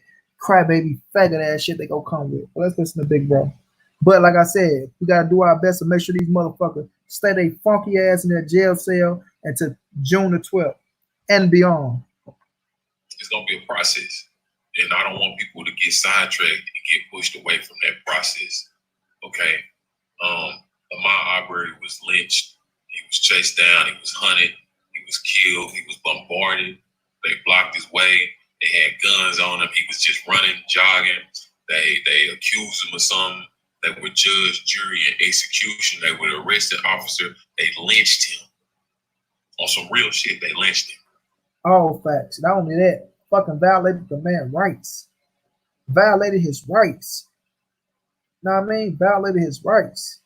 crybaby faggot ass shit they gonna come with. Well, let's listen to Big Bro. But like I said, we gotta do our best to make sure these motherfuckers stay their funky ass in their jail cell until June the 12th and beyond. It's gonna be a process, and I don't want people to get sidetracked and get pushed away from that process. Okay, Ahmaud Arbery was lynched. He was chased down. He was hunted. He was killed. He was bombarded. They blocked his way. They had guns on him. He was just running, jogging. They accused him of something. They were judge, jury, and execution. They were the arrested officer. They lynched him on some real shit. They lynched him. All facts. Not only that, fucking violated the man's rights. Violated his rights. Know what I mean? Violated his rights.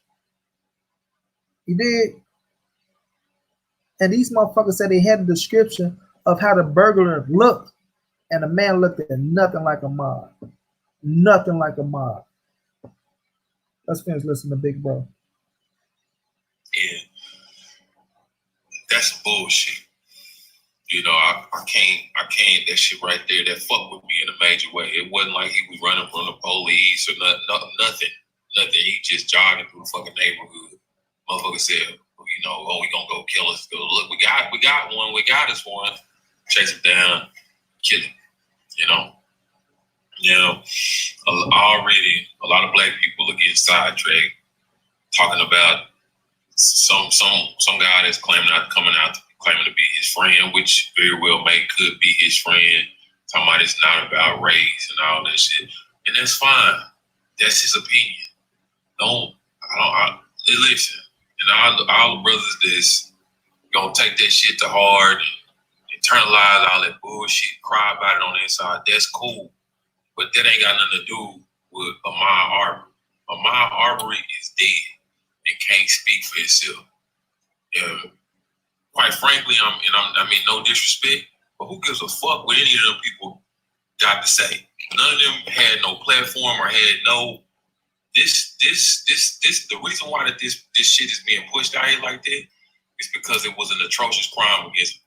He did. And these motherfuckers said they had a description of how the burglar looked. And the man looked at nothing like Ahmaud. Nothing like Ahmaud. Let's finish listening to Big Bro. And that's bullshit. You know, I can't, that shit right there, that fucked with me in a major way. It wasn't like he was running from the police or nothing. He just jogging through the fucking neighborhood. Motherfucker said, you know, oh, we gonna go kill us. Go, look, we got one. We got us one. Chase him down, kill him. You know. Already a lot of black people are getting sidetracked, talking about some guy that's coming out to be his friend, which very well could be his friend. Talking about it's not about race and all that shit, and that's fine. That's his opinion. Listen. And all the brothers that's gonna take that shit to heart, internalize all that bullshit, cry about it on the inside. That's cool. But that ain't got nothing to do with Ahmaud Arbery. Ahmaud Arbery is dead and can't speak for himself. And quite frankly, I mean no disrespect, but who gives a fuck what any of them people got to say? None of them had no platform or had no this. The reason why that this shit is being pushed out here like that is because it was an atrocious crime against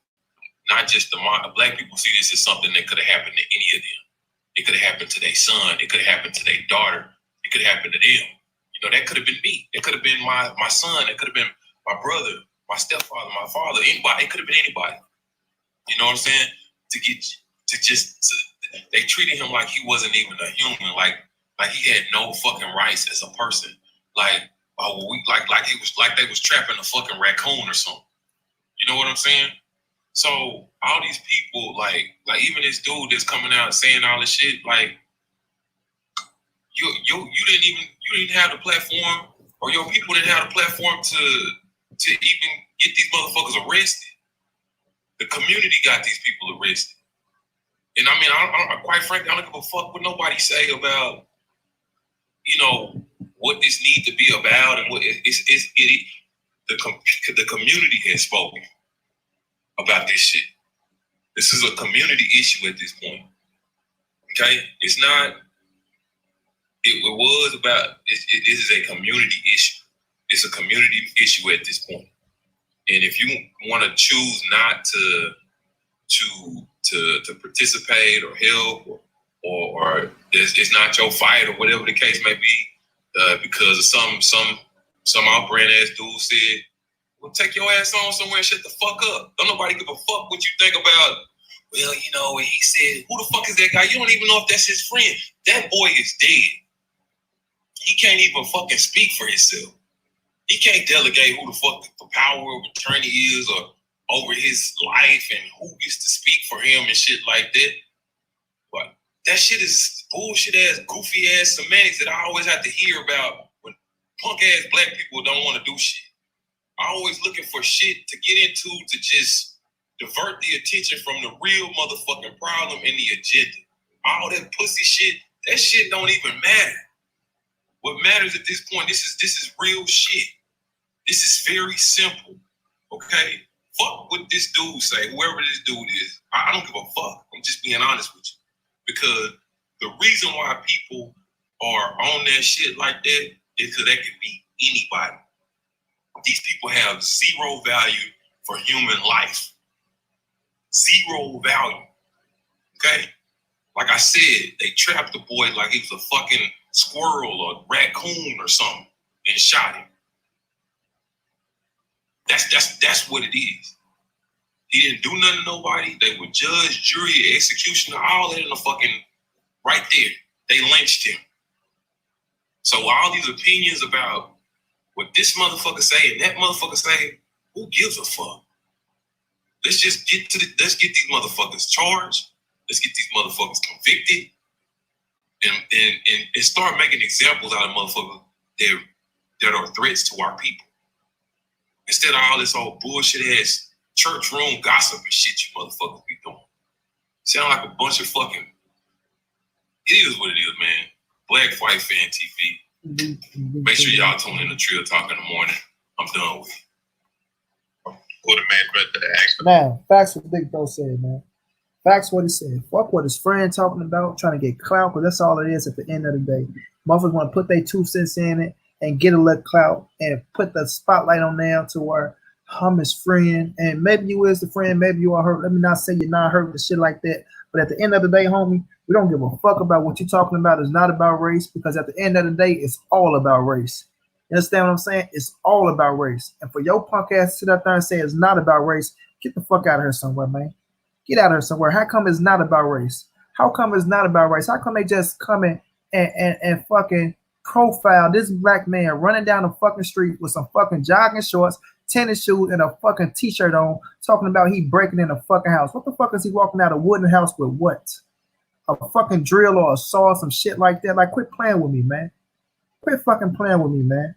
not just the black people. See this as something that could have happened to any of them. It could have happened to their son. It could have happened to their daughter. It could have happened to them. You know, that could have been me. It could have been my son. It could have been my brother, my stepfather, my father, anybody. It could have been anybody. You know what I'm saying? They treated him like he wasn't even a human, like he had no fucking rights as a person. Like they was trapping a fucking raccoon or something. You know what I'm saying? So all these people, like even this dude that's coming out saying all this shit, like you didn't have the platform, or your people didn't have the platform to even get these motherfuckers arrested. The community got these people arrested, and I mean, I quite frankly, I don't give a fuck what nobody say about, you know, what this need to be about, and what the community has spoken about this shit. This is a community issue at this point. Okay? It's not It was about, this is a community issue. It's a community issue at this point. And if you want to choose not to participate or help, or it's not your fight or whatever the case may be, because of some off-brand ass dude said, well, take your ass on somewhere and shut the fuck up. Don't nobody give a fuck what you think about. Well, you know, and he said, who the fuck is that guy? You don't even know if that's his friend. That boy is dead. He can't even fucking speak for himself. He can't delegate who the fuck the power of attorney is or over his life and who gets to speak for him and shit like that. But that shit is bullshit ass, goofy ass semantics that I always have to hear about when punk ass black people don't want to do shit. I'm always looking for shit to get into to just divert the attention from the real motherfucking problem and the agenda. All that pussy shit, that shit don't even matter. What matters at this point, this is real shit. This is very simple. Okay? Fuck what this dude say, whoever this dude is. I don't give a fuck. I'm just being honest with you. Because the reason why people are on that shit like that is because that could be anybody. These people have zero value for human life. Zero value. Okay? Like I said, they trapped the boy like he was a fucking squirrel or raccoon or something and shot him. That's what it is. He didn't do nothing to nobody. They were judge, jury, executioner, all that in the fucking right there. They lynched him. So all these opinions about what this motherfucker say and that motherfucker say, who gives a fuck? Let's just get these motherfuckers charged. Let's get these motherfuckers convicted, and start making examples out of motherfuckers that are threats to our people. Instead of all this old bullshit ass church room gossip and shit you motherfuckers be doing. Sound like a bunch of fucking. It is what it is, man. Black Fight Fan TV. Make sure y'all tune in to Trill Talk in the morning. I'm done with it. What a man read the action. Now, facts what Big Bro said, man. Facts what he said. Fuck what his friend talking about, trying to get clout, because that's all it is at the end of the day. Motherfuckers want to put their 2 cents in it and get a little clout and put the spotlight on them to where I'm his friend. And maybe you is the friend, maybe you are hurt. Let me not say you're not hurt and shit like that. But at the end of the day, homie, we don't give a fuck about what you're talking about. It's not about race, because at the end of the day, it's all about race. You understand what I'm saying? It's all about race. And for your punk ass to sit up there and say it's not about race, get the fuck out of here somewhere, man. Get out of here somewhere. How come it's not about race? How come it's not about race? How come they just come in and fucking profile this black man running down the fucking street with some fucking jogging shorts, tennis shoes, and a fucking t-shirt on, talking about he breaking in a fucking house? What the fuck is he walking out of a wooden house with what? A fucking drill or a saw or some shit like that? Like, quit playing with me, man. Quit fucking playing with me, man.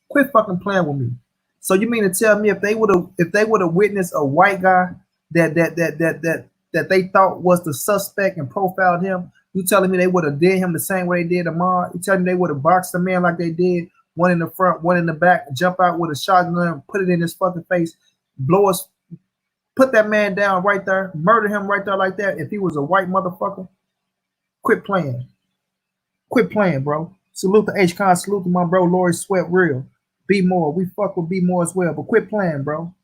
Quit fucking playing with me. So you mean to tell me if they would have witnessed a white guy that they thought was the suspect and profiled him, you telling me they would have did him the same way they did Ahmaud? You telling me they would have boxed the man like they did, one in the front, one in the back, jump out with a shotgun, put it in his fucking face, blow us, put that man down right there, murder him right there like that if he was a white motherfucker? Quit playing. Quit playing, bro. Salute to H-Con, salute to my bro Lori Sweat Real. Be more. We fuck with Be More as well, but quit playing, bro.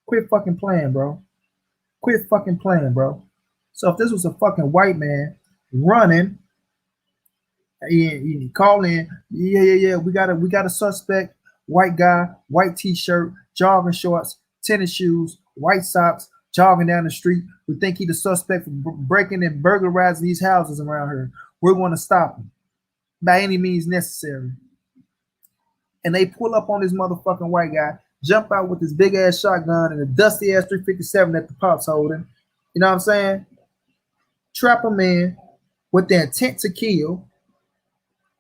Quit fucking playing, bro. Quit fucking playing, bro. So if this was a fucking white man running, he call in, yeah, we got a suspect, white guy, white t-shirt, jogging shorts, tennis shoes, white socks, jogging down the street. We think he the suspect for breaking and burglarizing these houses around here. We're going to stop him by any means necessary. And they pull up on this motherfucking white guy, jump out with this big ass shotgun and a dusty ass 357 that the pop's holding. You know what I'm saying? Trap him in with the intent to kill,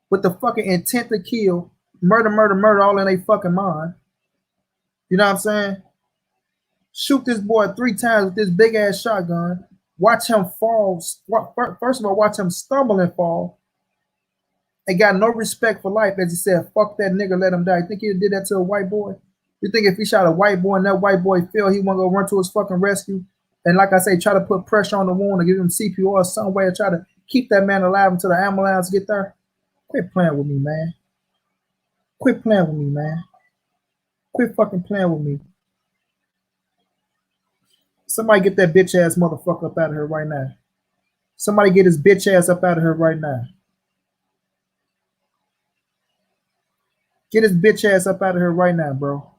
with the fucking intent to kill, murder, all in their fucking mind. You know what I'm saying? Shoot this boy 3 times with this big ass shotgun. Watch him fall. First of all, watch him stumble and fall. And got no respect for life, as he said, fuck that nigga, let him die. You think he did that to a white boy? You think if he shot a white boy and that white boy fell, he want to go run to his fucking rescue? And like I say, try to put pressure on the wound and give him CPR some way to try to keep that man alive until the ambulance get there? Quit playing with me, man. Quit playing with me, man. Quit fucking playing with me. Somebody get that bitch ass motherfucker up out of here right now. Somebody get his bitch ass up out of here right now. Get his bitch ass up out of here right now, bro.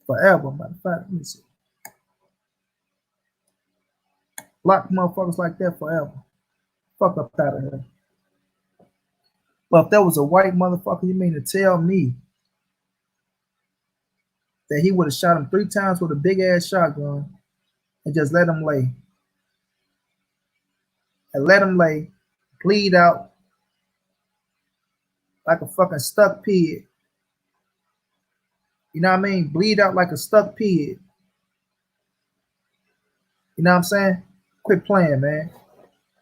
Forever, matter of fact. Let me see. Block motherfuckers like that forever. Fuck up out of here. But if that was a white motherfucker, you mean to tell me that he would have shot him 3 times with a big ass shotgun and just let him lay? And let him lay, bleed out like a fucking stuck pig. You know what I mean? Bleed out like a stuck pig. You know what I'm saying? Quit playing, man.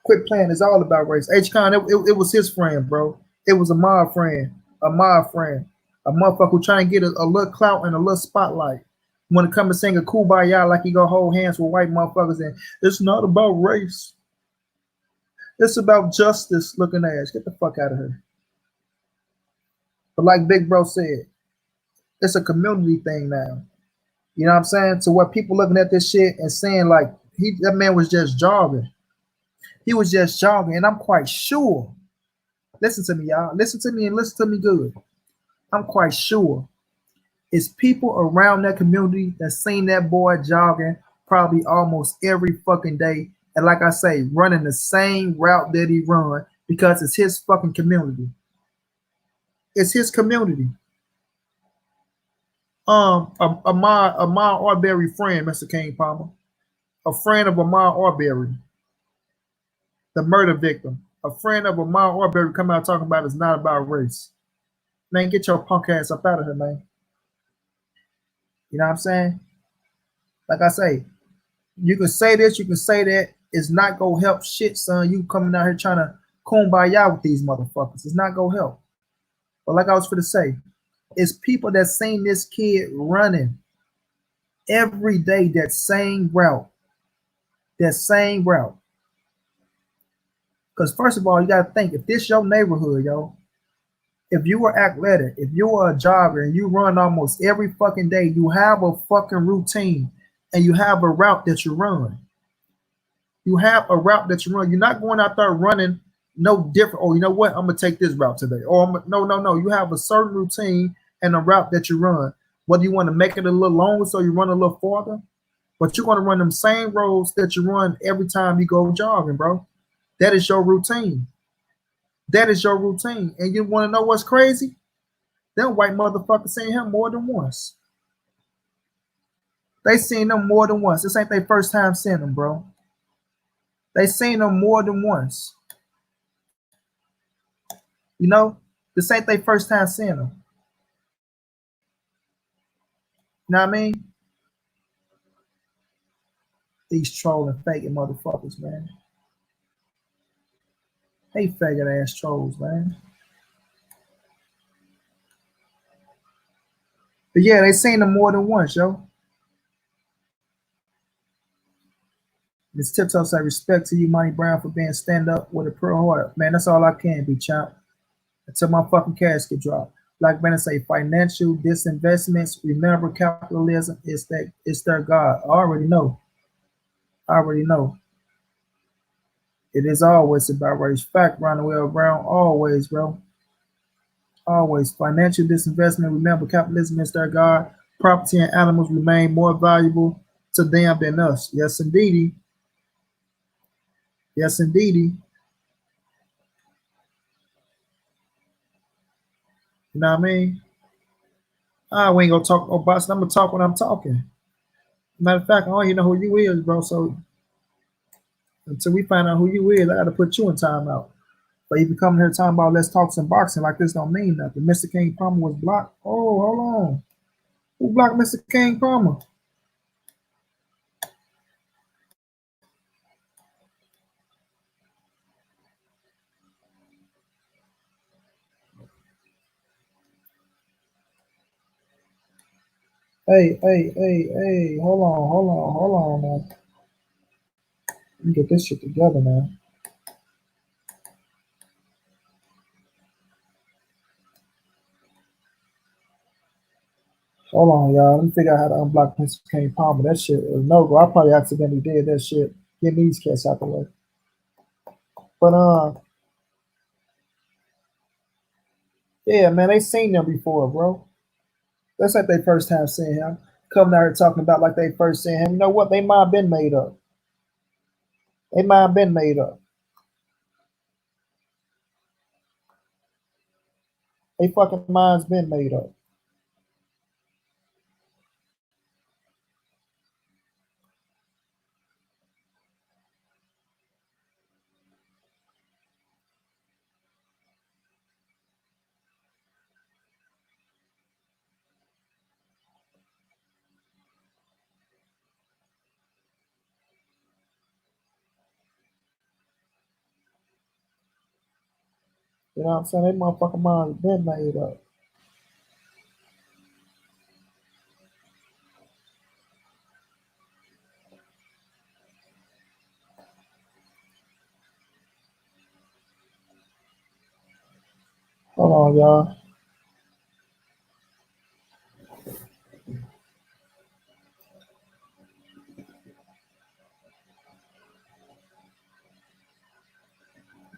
Quit playing. It's all about race. H-Con, it was his friend, bro. It was a mob friend. A mob friend. A motherfucker who trying to get a little clout and a little spotlight. Want to come and sing a kumbaya like he gonna hold hands with white motherfuckers and it's not about race. It's about justice looking ass. Get the fuck out of here. But like Big Bro said, it's a community thing now. You know what I'm saying? So what people looking at this shit and saying like that man was just jogging. He was just jogging, and I'm quite sure. Listen to me, y'all. Listen to me and listen to me good. I'm quite sure it's people around that community that seen that boy jogging probably almost every fucking day. And like I say, running the same route that he run because it's his fucking community. It's his community. Ahmaud Arbery friend, Mr. King Palmer. A friend of Ahmaud Arbery, the murder victim. A friend of Ahmaud Arbery come out talking about it's not about race. Man, get your punk ass up out of here, man. You know what I'm saying? Like I say, you can say this, you can say that. It's not gonna help shit, son. You coming out here trying to kumbaya with these motherfuckers. It's not gonna help. But like I was gonna say, it's people that seen this kid running every day that same route. That same route. Because first of all, you gotta think, if this your neighborhood, yo, if you were athletic, if you were a jogger and you run almost every fucking day, you have a fucking routine and you have a route that you run. You have a route that you run. You're not going out there running no different. Oh, you know what? I'm gonna take this route today. Or no. You have a certain routine and a route that you run. Whether you want to make it a little longer so you run a little farther, but you're gonna run them same roads that you run every time you go jogging, bro. That is your routine. That is your routine. And you want to know what's crazy? Them white motherfuckers seen him more than once. They seen him more than once. This ain't their first time seeing him, bro. They seen him more than once. You know, this ain't their first time seeing him. You know what I mean? These trolling, faking motherfuckers, man. Hey, faggot ass trolls, man. But yeah, they seen him more than once, yo. Miss Tiptoe say respect to you, Monty Brown, for being stand up with a Pearl Heart. Man, that's all I can be, champ. Until my fucking casket drop. Like Brandon say, financial disinvestments. Remember, capitalism is their god. I already know. I already know. It is always about race. Fact, round the way around, always, bro. Always. Financial disinvestment. Remember, capitalism is their god. Property and animals remain more valuable to them than us. Yes, indeedy. Yes, indeedy. You know what I mean? We ain't gonna talk no boss. I'm gonna talk when I'm talking. Matter of fact, I don't even know who you is, bro. So until we find out who you is, I gotta put you in timeout. But if you come here talking about let's talk some boxing like this don't mean nothing. Mr. King Palmer was blocked. Oh, hold on. Who blocked Mr. King Palmer? Hey, hold on, man. Let me get this shit together now. Hold on, y'all. Let me figure out how to unblock Mr. King Palmer. That shit is no go. I probably accidentally did that shit. Get these cats out the way. But yeah, man, they seen them before, bro. That's like they first time seeing him. Coming out here talking about like they first seen him. You know what? They might have been made up. They might have been made up. They fucking minds been made up. You know what I'm saying? They motherfucking minds been made up. Hold on, y'all.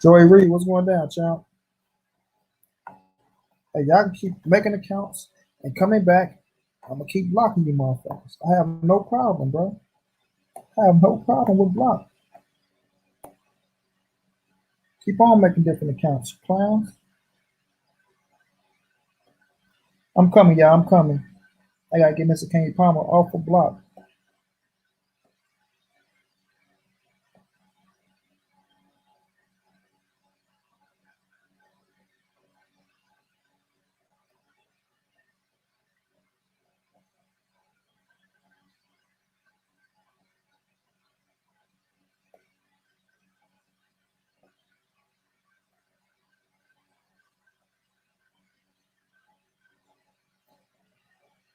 Joy Reed, what's going down, champ? Hey, y'all can keep making accounts and coming back. I'm gonna keep blocking you motherfuckers. I have no problem, bro. I have no problem with block. Keep on making different accounts, clowns. I'm coming, y'all. I'm coming. I gotta get Mr. King Palmer off the block.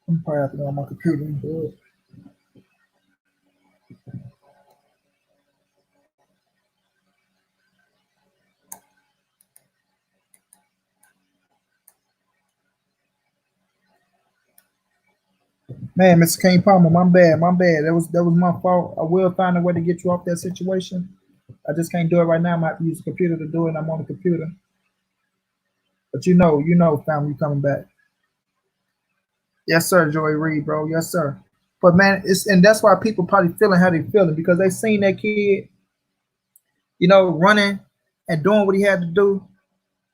I'm probably have to go on my computer and do it. Man, Mr. King Palmer, my bad, my bad. That was my fault. I will find a way to get you off that situation. I just can't do it right now. I might have to use the computer to do it, and I'm on the computer. But fam, you coming back. Yes, sir, Joy Reed, bro. Yes, sir. But man, and that's why people probably feeling how they feeling because they seen that kid, running and doing what he had to do,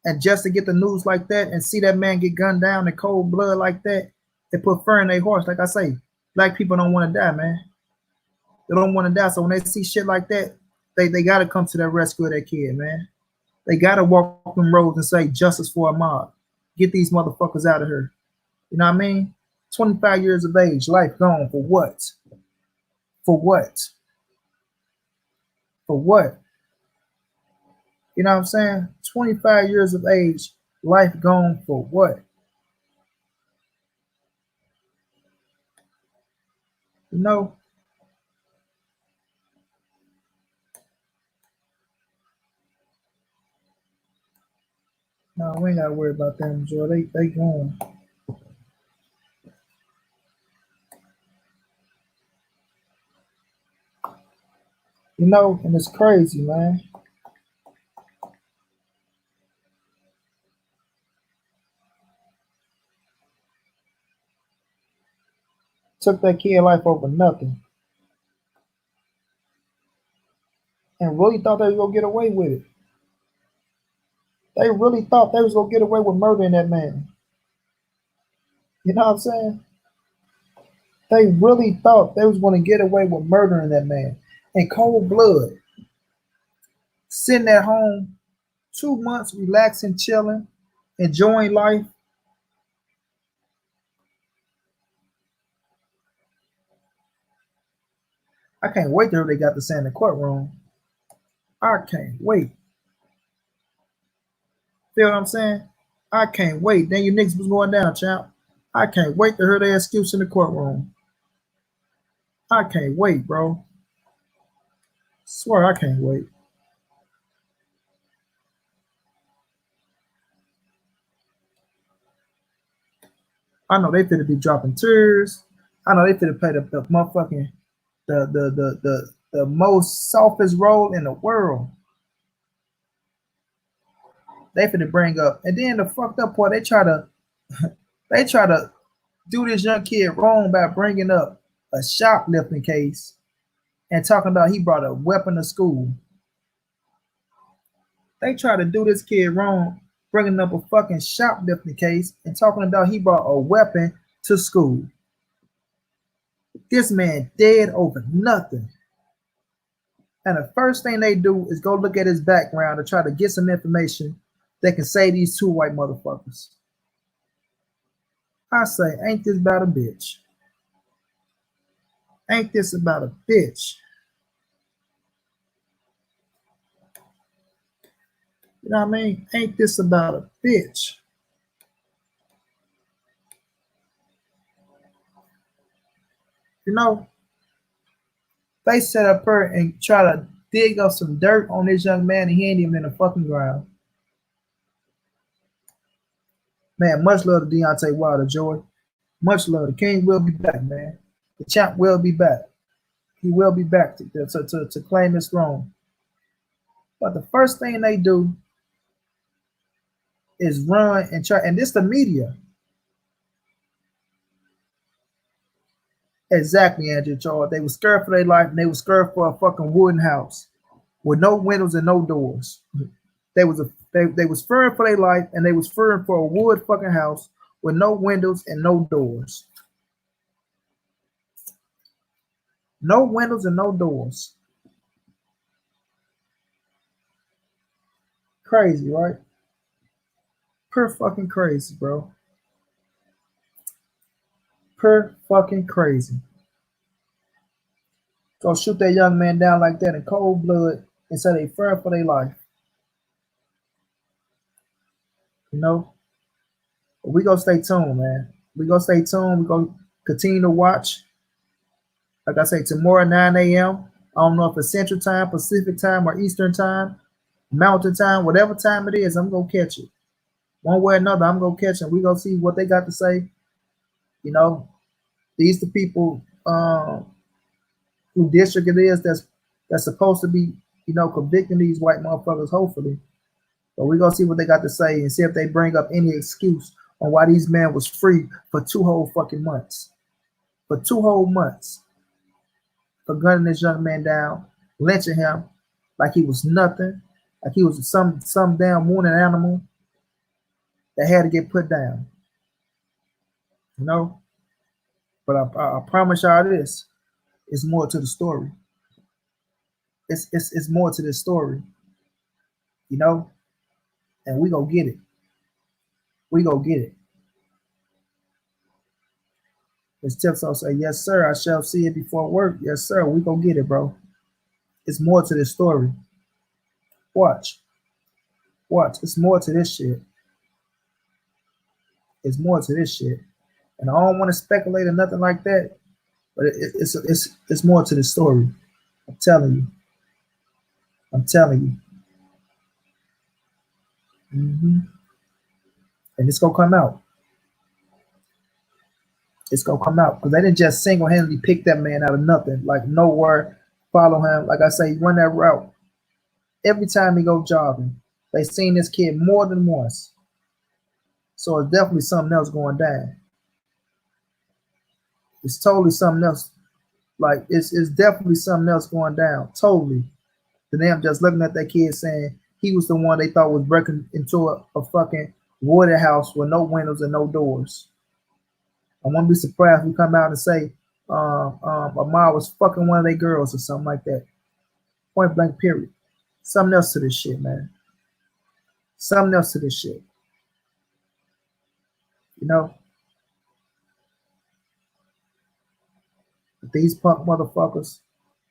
and just to get the news like that and see that man get gunned down in cold blood like that, it put fear in their hearts. Like I say, black people don't want to die, man. They don't want to die. So when they see shit like that, they gotta come to the rescue of that kid, man. They gotta walk them roads and say justice for Ahmaud. Get these motherfuckers out of here. You know what I mean? 25 years of age, life gone for what? For what? For what? You know what I'm saying? 25 years of age, life gone for what? You know? No, we ain't gotta worry about them, Joy. They gone. And it's crazy, man. Took that kid life over nothing. And really thought they was gonna get away with it. They really thought they was gonna get away with murdering that man. You know what I'm saying? They really thought they was gonna get away with murdering that man in cold blood. Sitting at home 2 months, relaxing, chilling, enjoying life. I can't wait till they got to stand in the courtroom. I can't wait. Feel what I'm saying? I can't wait. Then your niggas was going down, champ. I can't wait to hear their excuse in the courtroom. I can't wait, bro. Swear I can't wait. I know they finna be dropping tears. I know they finna play the motherfucking the most softest role in the world. They finna bring up, and then the fucked up part, they try to do this young kid wrong by bringing up a shoplifting case and talking about he brought a weapon to school. They try to do this kid wrong, bringing up a fucking shoplifting case and talking about he brought a weapon to school. This man dead over nothing. And the first thing they do is go look at his background to try to get some information that can save these two white motherfuckers. I say, ain't this about a bitch? Ain't this about a bitch? You know what I mean? Ain't this about a bitch? You know, they set up her and try to dig up some dirt on this young man and he ain't even in the fucking ground. Man, much love to Deontay Wilder, Joy. Much love. The King will be back, man. The champ will be back. He will be back to claim his throne. But the first thing they do is run and try, and this the media. Exactly, Andrew Charles. They were scared for their life and they were scared for a fucking wooden house with no windows and no doors. They was fearing for their life and they was fearing for a wood fucking house with no windows and no doors. No windows and no doors. Crazy, right? Per fucking crazy, bro. Per fucking crazy. Go shoot that young man down like that in cold blood and say they fearing for their life. You know? But we gonna stay tuned, man. We gonna stay tuned. We gonna continue to watch. Like I say, tomorrow 9 a.m. I don't know if it's Central Time, Pacific Time, or Eastern Time, Mountain Time, whatever time it is, I'm gonna catch it. One way or another, I'm gonna catch it. We gonna see what they got to say. You know, these the people who district it is that's supposed to be, you know, convicting these white motherfuckers, hopefully. But we gonna see what they got to say and see if they bring up any excuse on why these men was free for 2 whole fucking months. For 2 whole months. For gunning this young man down, lynching him like he was nothing, like he was some damn wounded animal that had to get put down. You know? But I promise y'all this. It's more to the story. It's more to this story. You know? And we gonna get it. We gonna get it. As Tips will say, yes, sir, I shall see it before work. Yes, sir, we gonna get it, bro. It's more to this story. Watch. Watch. It's more to this shit. It's more to this shit. And I don't want to speculate or nothing like that, but it's more to the story. I'm telling you. I'm telling you. And it's gonna come out. It's gonna come out because they didn't just single-handedly pick that man out of nothing, like nowhere. Follow him, like I say, run that route. Every time he go jogging, they seen this kid more than once. So it's definitely something else going down. It's totally something else. Like it's definitely something else going down. Totally. The them just looking at that kid saying he was the one they thought was breaking into a fucking wooded house with no windows and no doors. I won't be surprised if we come out and say Ahmaud was fucking one of their girls or something like that. Point blank period. Something else to this shit, man. Something else to this shit. You know? But these punk motherfuckers,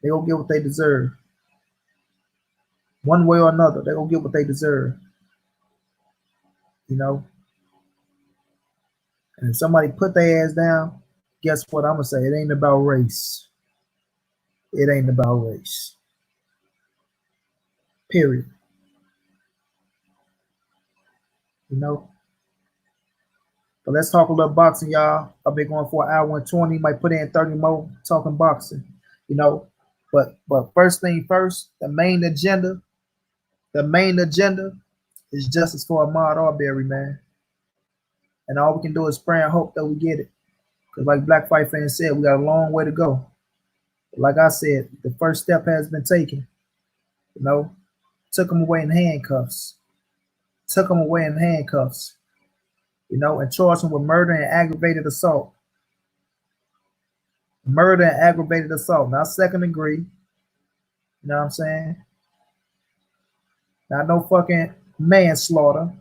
they gonna get what they deserve. One way or another, they gonna get what they deserve. You know? And if somebody put their ass down, guess what I'm gonna say? It ain't about race. It ain't about race. Period. You know. But let's talk a little boxing, y'all. I've been going for an hour and 20. Might put in 30 more talking boxing. You know. But first thing first, the main agenda is justice for Ahmaud Arbery, man. And all we can do is pray and hope that we get it. Because like Black Fight Fan said, we got a long way to go. But like I said, the first step has been taken. You know, took him away in handcuffs. Took him away in handcuffs. You know, and charged him with murder and aggravated assault. Murder and aggravated assault, not second degree. You know what I'm saying? Not no fucking manslaughter,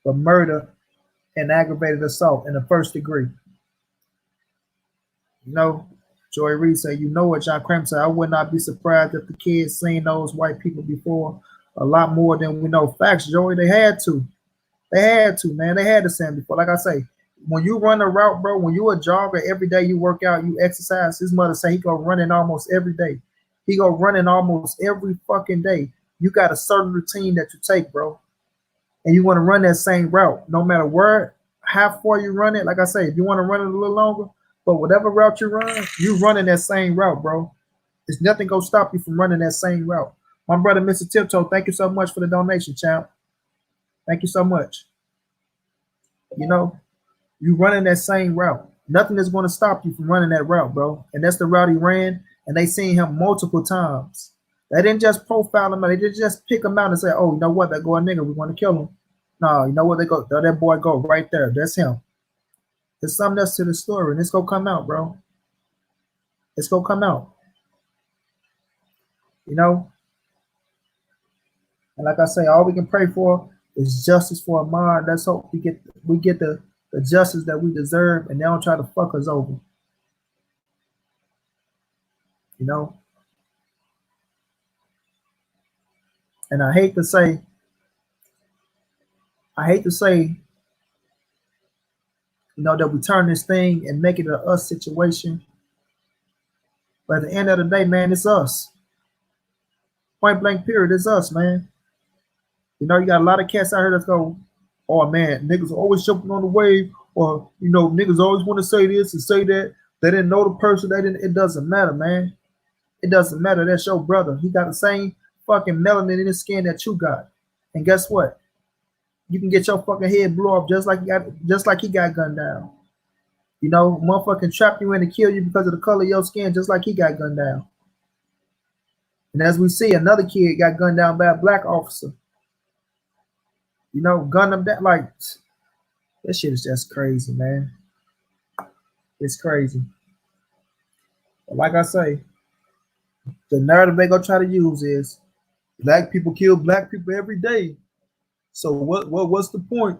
but murder and aggravated assault in the first degree. You know, Joy Reid said, you know what, John Kramer said, I would not be surprised if the kids seen those white people before a lot more than we know. Facts, Joey, they had to. They had to, man. They had to see him before. Like I say, when you run a route, bro, when you a jogger, every day you work out, you exercise, his mother say he go running almost every day. He go running almost every fucking day. You got a certain routine that you take, bro. And you want to run that same route, no matter where, how far you run it. Like I say, if you want to run it a little longer, but whatever route you running that same route, bro. There's nothing gonna stop you from running that same route. My brother, Mr. Tiptoe, thank you so much for the donation, champ. Thank you so much. You know, you running that same route. Nothing is going to stop you from running that route, bro. And that's the route he ran. And they seen him multiple times. They didn't just profile him. They didn't just pick him out and say, "Oh, you know what? That go a nigga. We want to kill him." No, you know what? They go. That boy go right there. That's him. There's something else to the story, and it's gonna come out, bro. It's gonna come out. You know. And like I say, all we can pray for is justice for Ahmaud. Let's hope we get the justice that we deserve, and they don't try to fuck us over. You know. And I hate to say, you know, that we turn this thing and make it a us situation. But at the end of the day, man, it's us. Point blank period, it's us, man. You know, you got a lot of cats out here that go, oh man, niggas always jumping on the wave, or you know, niggas always want to say this and say that. They didn't know the person, it doesn't matter, man. It doesn't matter. That's your brother. He got the same fucking melanin in his skin that you got. And guess what? You can get your fucking head blew up just like he got gunned down. You know, motherfucking trap you in and kill you because of the color of your skin, just like he got gunned down. And as we see, another kid got gunned down by a black officer. You know, gunned him down. Like, that shit is just crazy, man. It's crazy. But like I say, the narrative they gonna try to use is black people kill black people every day. So what's the point?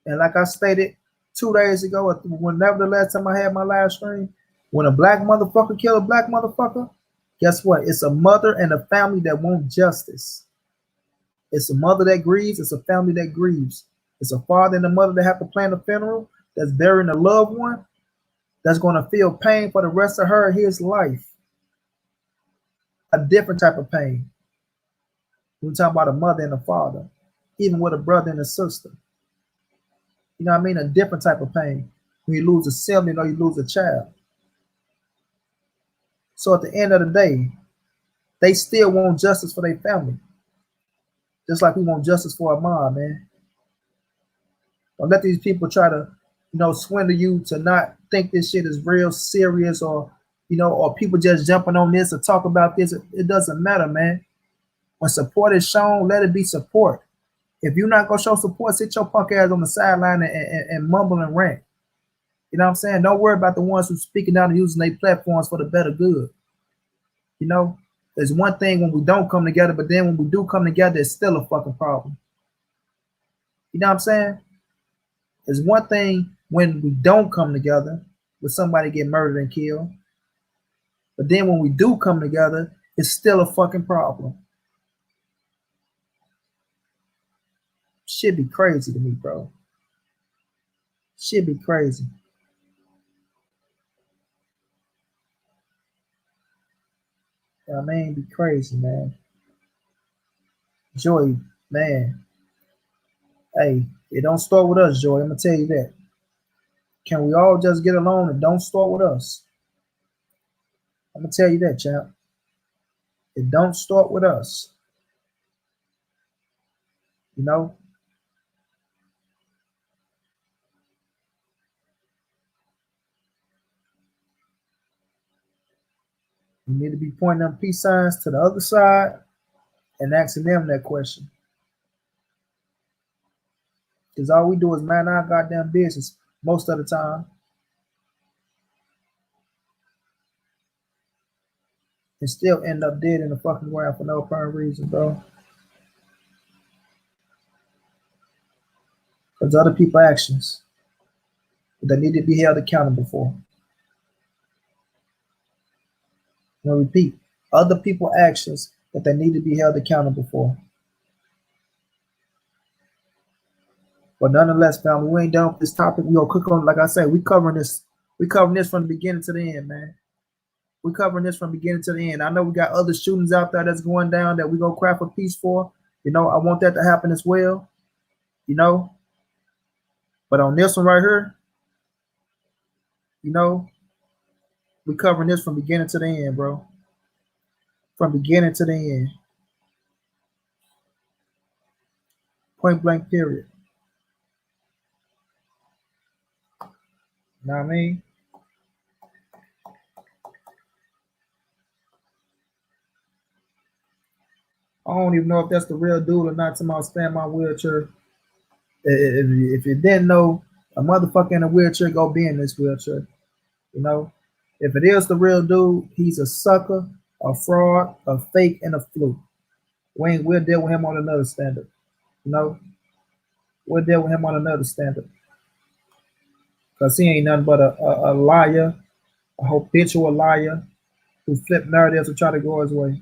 And like I stated 2 days ago, whenever the last time I had my live stream, when a black motherfucker kill a black motherfucker, guess what? It's a mother and a family that want justice. It's a mother that grieves. It's a family that grieves. It's a father and a mother that have to plan a funeral, that's burying a loved one, that's going to feel pain for the rest of her or his life. A different type of pain. We're talking about a mother and a father, even with a brother and a sister. You know what I mean? A different type of pain. When you lose a sibling or you lose a child. So at the end of the day, they still want justice for their family. Just like we want justice for Ahmaud, man. Don't let these people try to, you know, swindle you to not think this shit is real serious, or, you know, or people just jumping on this or talk about this. It doesn't matter, man. When support is shown, let it be support. If you're not going to show support, sit your punk ass on the sideline and mumble and rant. You know what I'm saying? Don't worry about the ones who's speaking out and using their platforms for the better good. You know, there's one thing when we don't come together, but then when we do come together, it's still a fucking problem. You know what I'm saying? There's one thing when we don't come together, with somebody get murdered and killed, but then when we do come together, it's still a fucking problem. Shit be crazy to me, bro. Shit be crazy. You know what I mean? Be crazy, man. Joy, man. Hey, it don't start with us, Joy. I'm gonna tell you that. Can we all just get along and don't start with us? I'm gonna tell you that, champ. It don't start with us. You know, we need to be pointing them peace signs to the other side and asking them that question. Because all we do is mind our goddamn business most of the time and still end up dead in the fucking ground for no apparent reason, bro. Because other people's actions that need to be held accountable for. I'm gonna repeat, other people's actions that they need to be held accountable for. But nonetheless, family, we ain't done with this topic. We gonna cook on, like I said, we covering this. We covering this from the beginning to the end, man. We covering this from beginning to the end. I know we got other shootings out there that's going down that we gonna craft a piece for. You know, I want that to happen as well. You know, but on this one right here, you know, we covering this from beginning to the end, bro. From beginning to the end, point blank, period. You know what I mean? I don't even know if that's the real dude or not. Somebody stand my wheelchair. If you didn't know, a motherfucker in a wheelchair go be in this wheelchair. You know, if it is the real dude, he's a sucker, a fraud, a fake, and a fluke. We'll deal with him on another standard. You know, we'll deal with him on another standard because he ain't nothing but a liar, a habitual liar who flip narratives to try to go his way.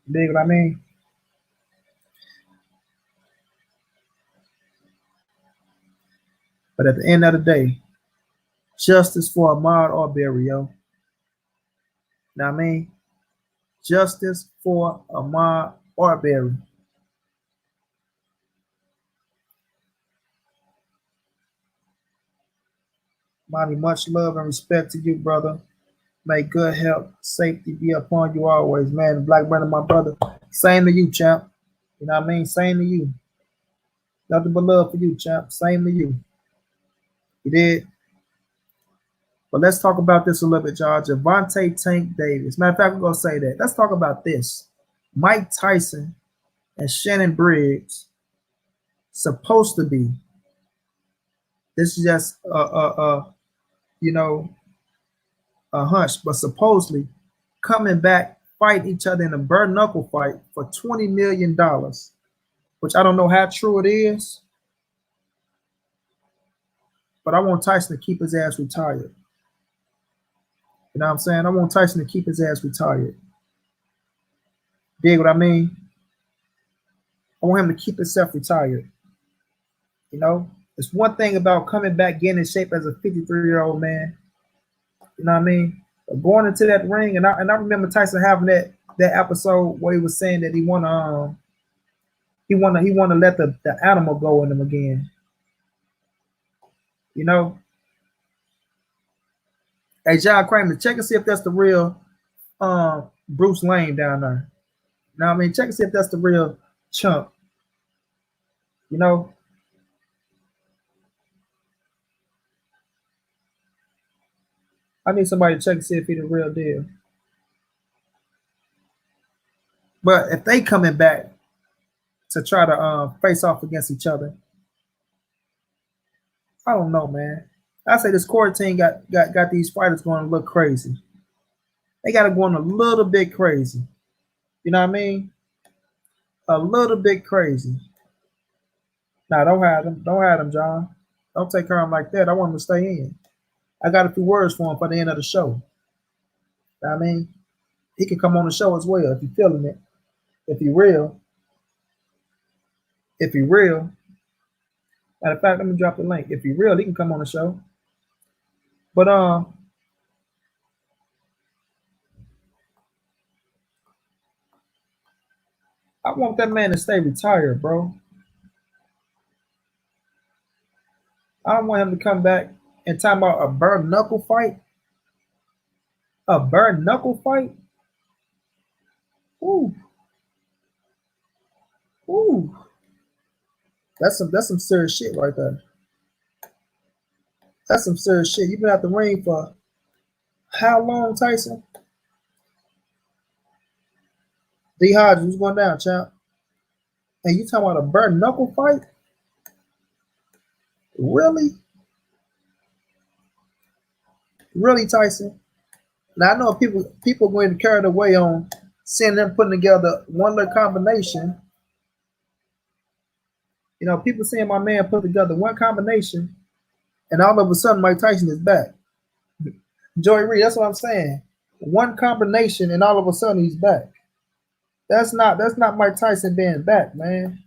You dig what I mean? But at the end of the day, justice for Ahmaud Arbery, yo. Know what I mean? Justice for Ahmaud Arbery. Monty, much love and respect to you, brother. May good health, safety be upon you always, man. Black brother, my brother. Same to you, champ. You know what I mean? Same to you. Nothing but love for you, champ. Same to you. You did. But let's talk about this a little bit, y'all. Javante Tank Davis. Matter of fact, we're gonna say that. Let's talk about this. Mike Tyson and Shannon Briggs supposed to be. This is just you know, a hunch, but supposedly coming back, fight each other in a bare knuckle fight for $20 million, which I don't know how true it is, but I want Tyson to keep his ass retired. You know what I'm saying? I want Tyson to keep his ass retired. Dig what I mean? I want him to keep himself retired. You know, it's one thing about coming back, getting in shape as a 53-year-old man. You know what I mean? But going into that ring, and I remember Tyson having that episode where he was saying that he wanna let the animal go in him again. You know, hey John Kramer, check and see if that's the real Bruce Lane down there. You know what I mean? Check and see if that's the real Chump. You know, I need somebody to check and see if he's the real deal. But if they coming back to try to face off against each other, I don't know, man. I say this quarantine got these fighters going to look crazy. They got to go on a little bit crazy. You know what I mean? A little bit crazy. Nah, don't hide them. Don't hide them, John. Don't take care of him like that. I want him to stay in. I got a few words for him for the end of the show. You know what I mean? He can come on the show as well if you're feeling it. If he real. If he real. Matter of fact, let me drop the link. If he real, he can come on the show. But I want that man to stay retired, bro. I don't want him to come back and talk about a bare knuckle fight. A bare knuckle fight? Ooh, ooh. That's some serious shit right there. That's some serious shit. You've been at the ring for how long, Tyson? D Hodges, what's going down, champ? And you talking about a bare knuckle fight? Really? Really, Tyson? Now I know people going to carry away on seeing them putting together one little combination. You know, people seeing my man put together one combination, and all of a sudden Mike Tyson is back. Joey Reed, that's what I'm saying. One combination, and all of a sudden he's back. That's not Mike Tyson being back, man.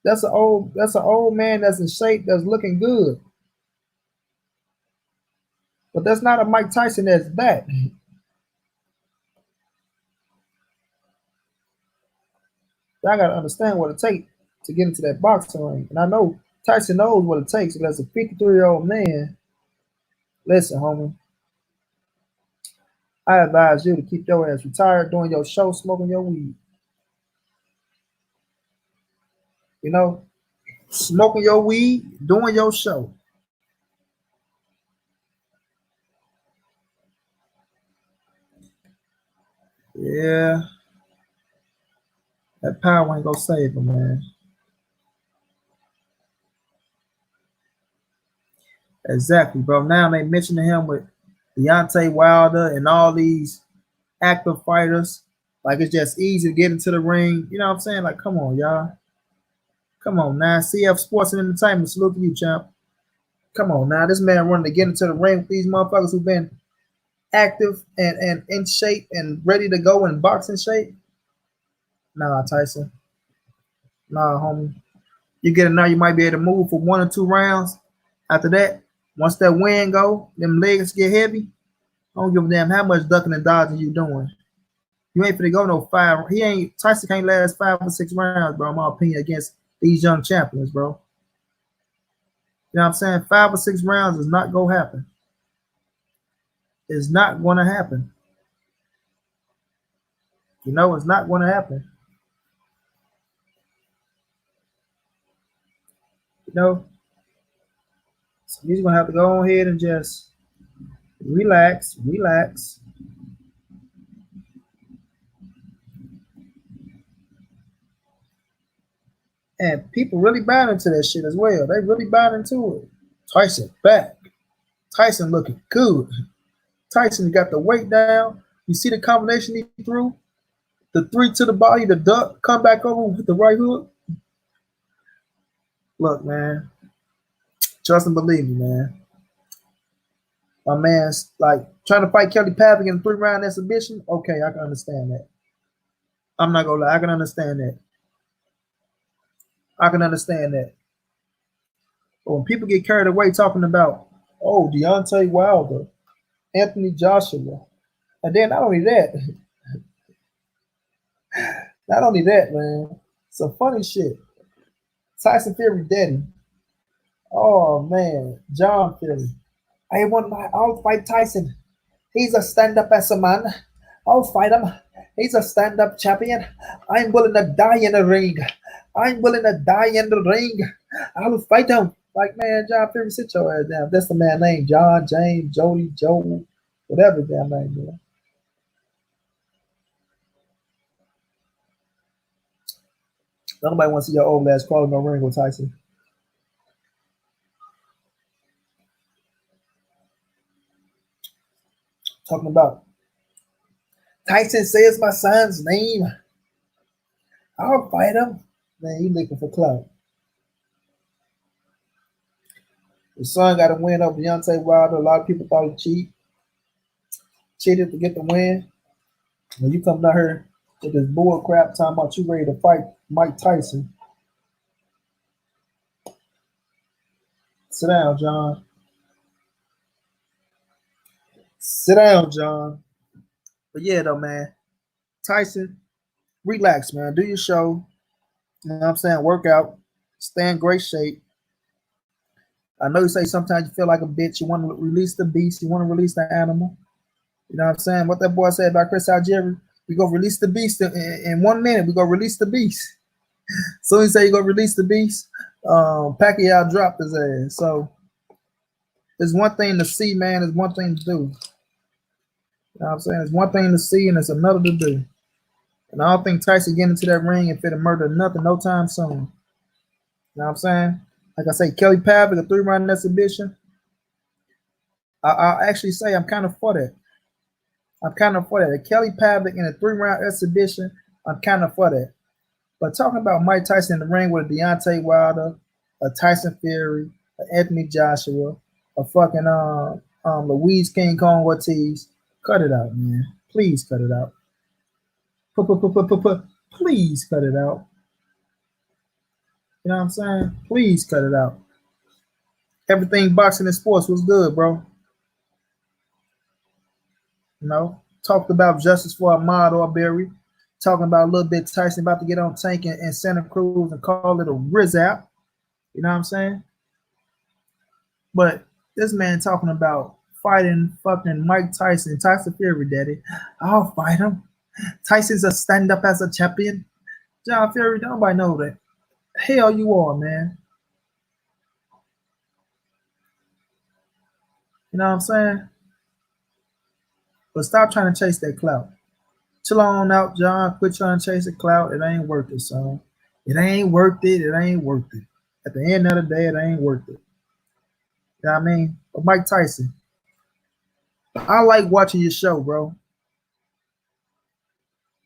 That's an old man that's in shape, that's looking good. But that's not a Mike Tyson that's back. Y'all gotta understand what it takes to get into that boxing ring. And I know Tyson knows what it takes because as a 53-year-old man, listen, homie, I advise you to keep your ass retired, doing your show, smoking your weed. You know, smoking your weed, doing your show. Yeah, that power ain't gonna save him, man. Exactly, bro. Now they mentioning him with Deontay Wilder and all these active fighters. Like it's just easy to get into the ring. You know what I'm saying? Like, come on, y'all. Come on now. CF Sports and Entertainment. Salute to you, champ. Come on now. This man running to get into the ring with these motherfuckers who've been active and in shape and ready to go in boxing shape. Nah, Tyson. Nah, homie. You get it now, you might be able to move for 1 or 2 rounds. After that, once that wind go, them legs get heavy. I don't give a damn how much ducking and dodging you doing. You ain't finna go no 5. Tyson can't last 5 or 6 rounds, bro, in my opinion, against these young champions, bro. You know what I'm saying? 5 or 6 rounds is not gonna happen. It's not gonna happen. You know, it's not gonna happen. You know, so he's gonna have to go on ahead and just relax, relax. And people really buying into that shit as well. They really buying into it. Tyson back. Tyson looking good. Tyson got the weight down. You see the combination he threw? The 3 to the body, the duck, come back over with the right hook. Look, man. Trust and believe me, man. My man's like trying to fight Kelly Pavick in a 3-round exhibition. Okay, I can understand that. I'm not gonna lie, I can understand that. I can understand that. But when people get carried away talking about, oh, Deontay Wilder, Anthony Joshua, and then not only that, not only that, man, some funny shit. Tyson Fury daddy. Oh man, John Fury. I'll fight Tyson. He's a stand-up as a man. I'll fight him. He's a stand-up champion. I'm willing to die in the ring. I'm willing to die in the ring. I'll fight him. Like, man, John Fury, sit your ass down. That's the man name. John, James, Jody, Joe, whatever damn name, man. Nobody wants to see your old ass crawling no ring with Tyson. Talking about Tyson says my son's name. I'll fight him. Man, you looking for clout. His son got a win over Deontay Wilder. A lot of people thought he cheated to get the win. When you come down here with this bull crap talking about you ready to fight Mike Tyson. Sit down, John. Sit down, John. But yeah, though, man. Tyson, Relax, man. Do your show. You know what I'm saying? Work out. Stay in great shape. I know you say sometimes you feel like a bitch. You want to release the beast. You want to release the animal. You know what I'm saying? What that boy said about Chris Algieri. We go release the beast in 1 minute. We go release the beast. So he say you go release the beast. Pacquiao dropped his ass. So it's one thing to see, man. It's one thing to do. You know what I'm saying? It's one thing to see and it's another to do. And I don't think Tyson getting into that ring and fit a murder nothing no time soon. You know what I'm saying? Like I say, Kelly Pavlik, a 3-round exhibition. I'll actually say I'm kind of for that. I'm kind of for that. A Kelly Pavlik in a 3-round exhibition, I'm kind of for that. But talking about Mike Tyson in the ring with a Deontay Wilder, a Tyson Fury, an Anthony Joshua, a fucking Louise King Kong Ortiz, cut it out, man. Please cut it out. Please cut it out. You know what I'm saying? Please cut it out. Everything boxing and sports was good, bro. You know, talked about justice for Ahmaud Arbery, talking about a little bit Tyson about to get on Tank in Santa Cruz and call it a Rizap. You know what I'm saying? But this man talking about fighting fucking Mike Tyson, Tyson Fury, daddy. I'll fight him. Tyson's a stand up as a champion. John Fury, nobody know that. Hell you are, man. You know what I'm saying? But stop trying to chase that clout. Chill on out, John. Quit trying to chase the clout. It ain't worth it, son. It ain't worth it. It ain't worth it. At the end of the day, it ain't worth it. You know what I mean? But Mike Tyson, I like watching your show, bro.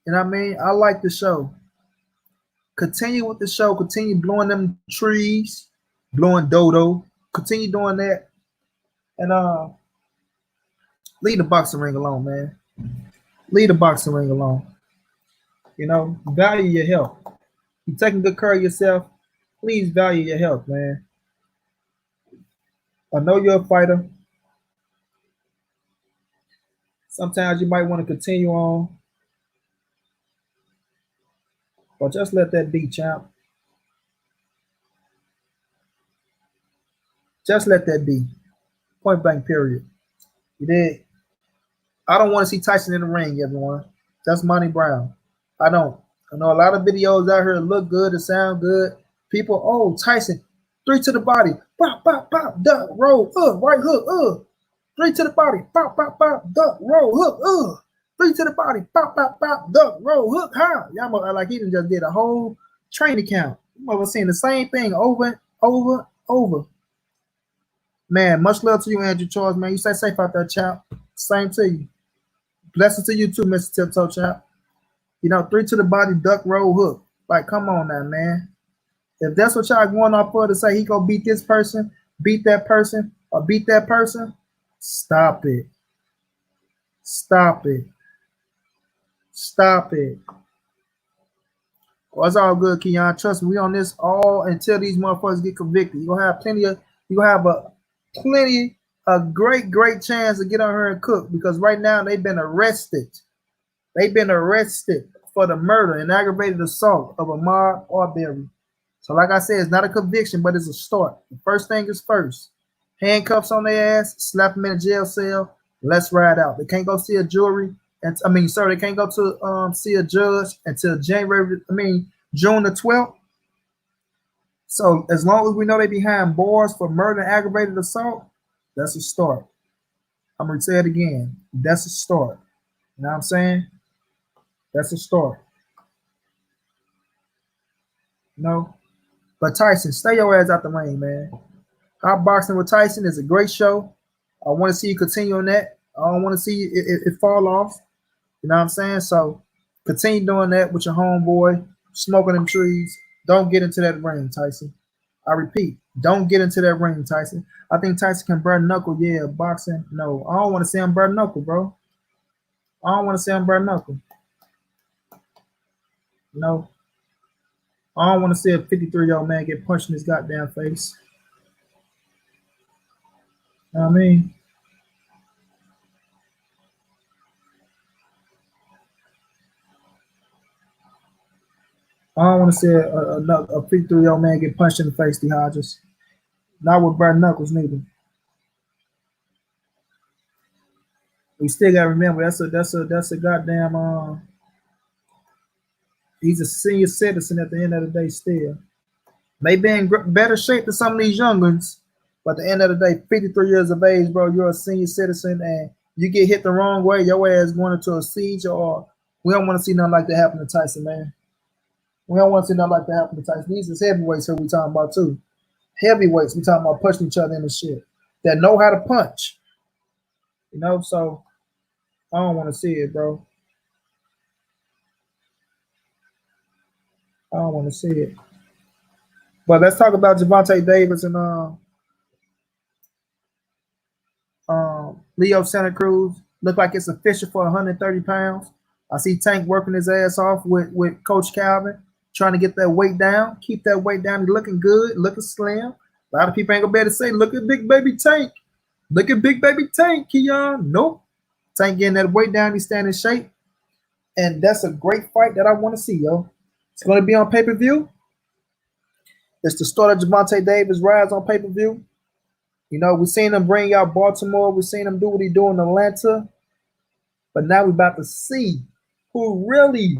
You know what I mean? I like the show. Continue with the show. Continue blowing them trees, blowing dodo. Continue doing that. And leave the boxing ring alone, man. Leave the boxing ring alone. You know, value your health. You taking good care of yourself. Please value your health, man. I know you're a fighter. Sometimes you might want to continue on, but just let that be, champ. Just let that be. Point blank, period. You did. I don't want to see Tyson in the ring, everyone. That's Monty Brown. I don't. I know a lot of videos out here look good, it sound good. People, oh, Tyson, 3 to the body, pop, pop, pop, duck, roll, right hook, 3 to the body, pop, pop, pop, duck, roll, hook, 3 to the body, pop, pop, pop, duck, roll, hook, ha. Y'all must like he just did a whole training count. You must have seen the same thing over and over, over. Man, much love to you, Andrew Charles, man. You stay safe out there, champ. Same to you. Blessings to you too, Mr. Tiptoe, champ. You know, 3 to the body, duck, roll, hook. Like, come on now, man. If that's what y'all going off for to say he gonna beat this person, beat that person, or beat that person, stop it. Stop it. Stop it. Well, it's all good, Keon. Trust me, we on this all until these motherfuckers get convicted. You gonna have a great chance to get on her and cook because right now they've been arrested. They've been arrested for the murder and aggravated assault of Ahmaud Arbery. So, like I said, it's not a conviction, but it's a start. The first thing is first. Handcuffs on their ass, slap them in a jail cell. Let's ride out. They can't go see a jury, and they can't go to see a judge until June the 12th. So, as long as we know they behind bars for murder and aggravated assault, that's a start. I'm gonna say it again. That's a start. You know what I'm saying? That's a start. No. But Tyson, stay your ass out the ring, man. Hot Boxing with Tyson is a great show. I want to see you continue on that. I don't want to see it fall off. You know what I'm saying? So continue doing that with your homeboy, smoking them trees. Don't get into that ring, Tyson. I repeat, don't get into that ring, Tyson. I think Tyson can burn knuckle. Yeah, boxing. No, I don't want to see him burn knuckle, bro. I don't want to see him burn knuckle. No. I don't want to see a 53-year-old man get punched in his goddamn face. You know what I mean? I don't want to see a 53-year-old man get punched in the face, D. Hodges. Not with bare knuckles, neither. We still gotta remember that's a goddamn he's a senior citizen at the end of the day still. Maybe in better shape than some of these young ones, but at the end of the day, 53 years of age, bro, you're a senior citizen and you get hit the wrong way, your ass going into a siege or we don't want to see nothing like that happen to Tyson, man. We don't want to see nothing like that happen to Tyson. These is heavyweights here we talking about too. Heavyweights, we talking about punching each other in the shit. That know how to punch. So I don't want to see it, bro. I don't want to see it. But let's talk about Gervonta Davis and Leo Santa Cruz. Look like it's official for 130 pounds. I see Tank working his ass off with Coach Calvin, trying to get that weight down, keep that weight down. He's looking good, looking slim. A lot of people ain't gonna be able to say, look at big baby Tank. Look at big baby Tank, Keon. Nope. Tank getting that weight down, he's staying in shape. And that's a great fight that I want to see, yo. It's gonna be on pay-per-view. It's the start of Gervonta Davis' rise on pay-per-view. We've seen him bring out Baltimore. We've seen him do what he do in Atlanta. But now we're about to see who really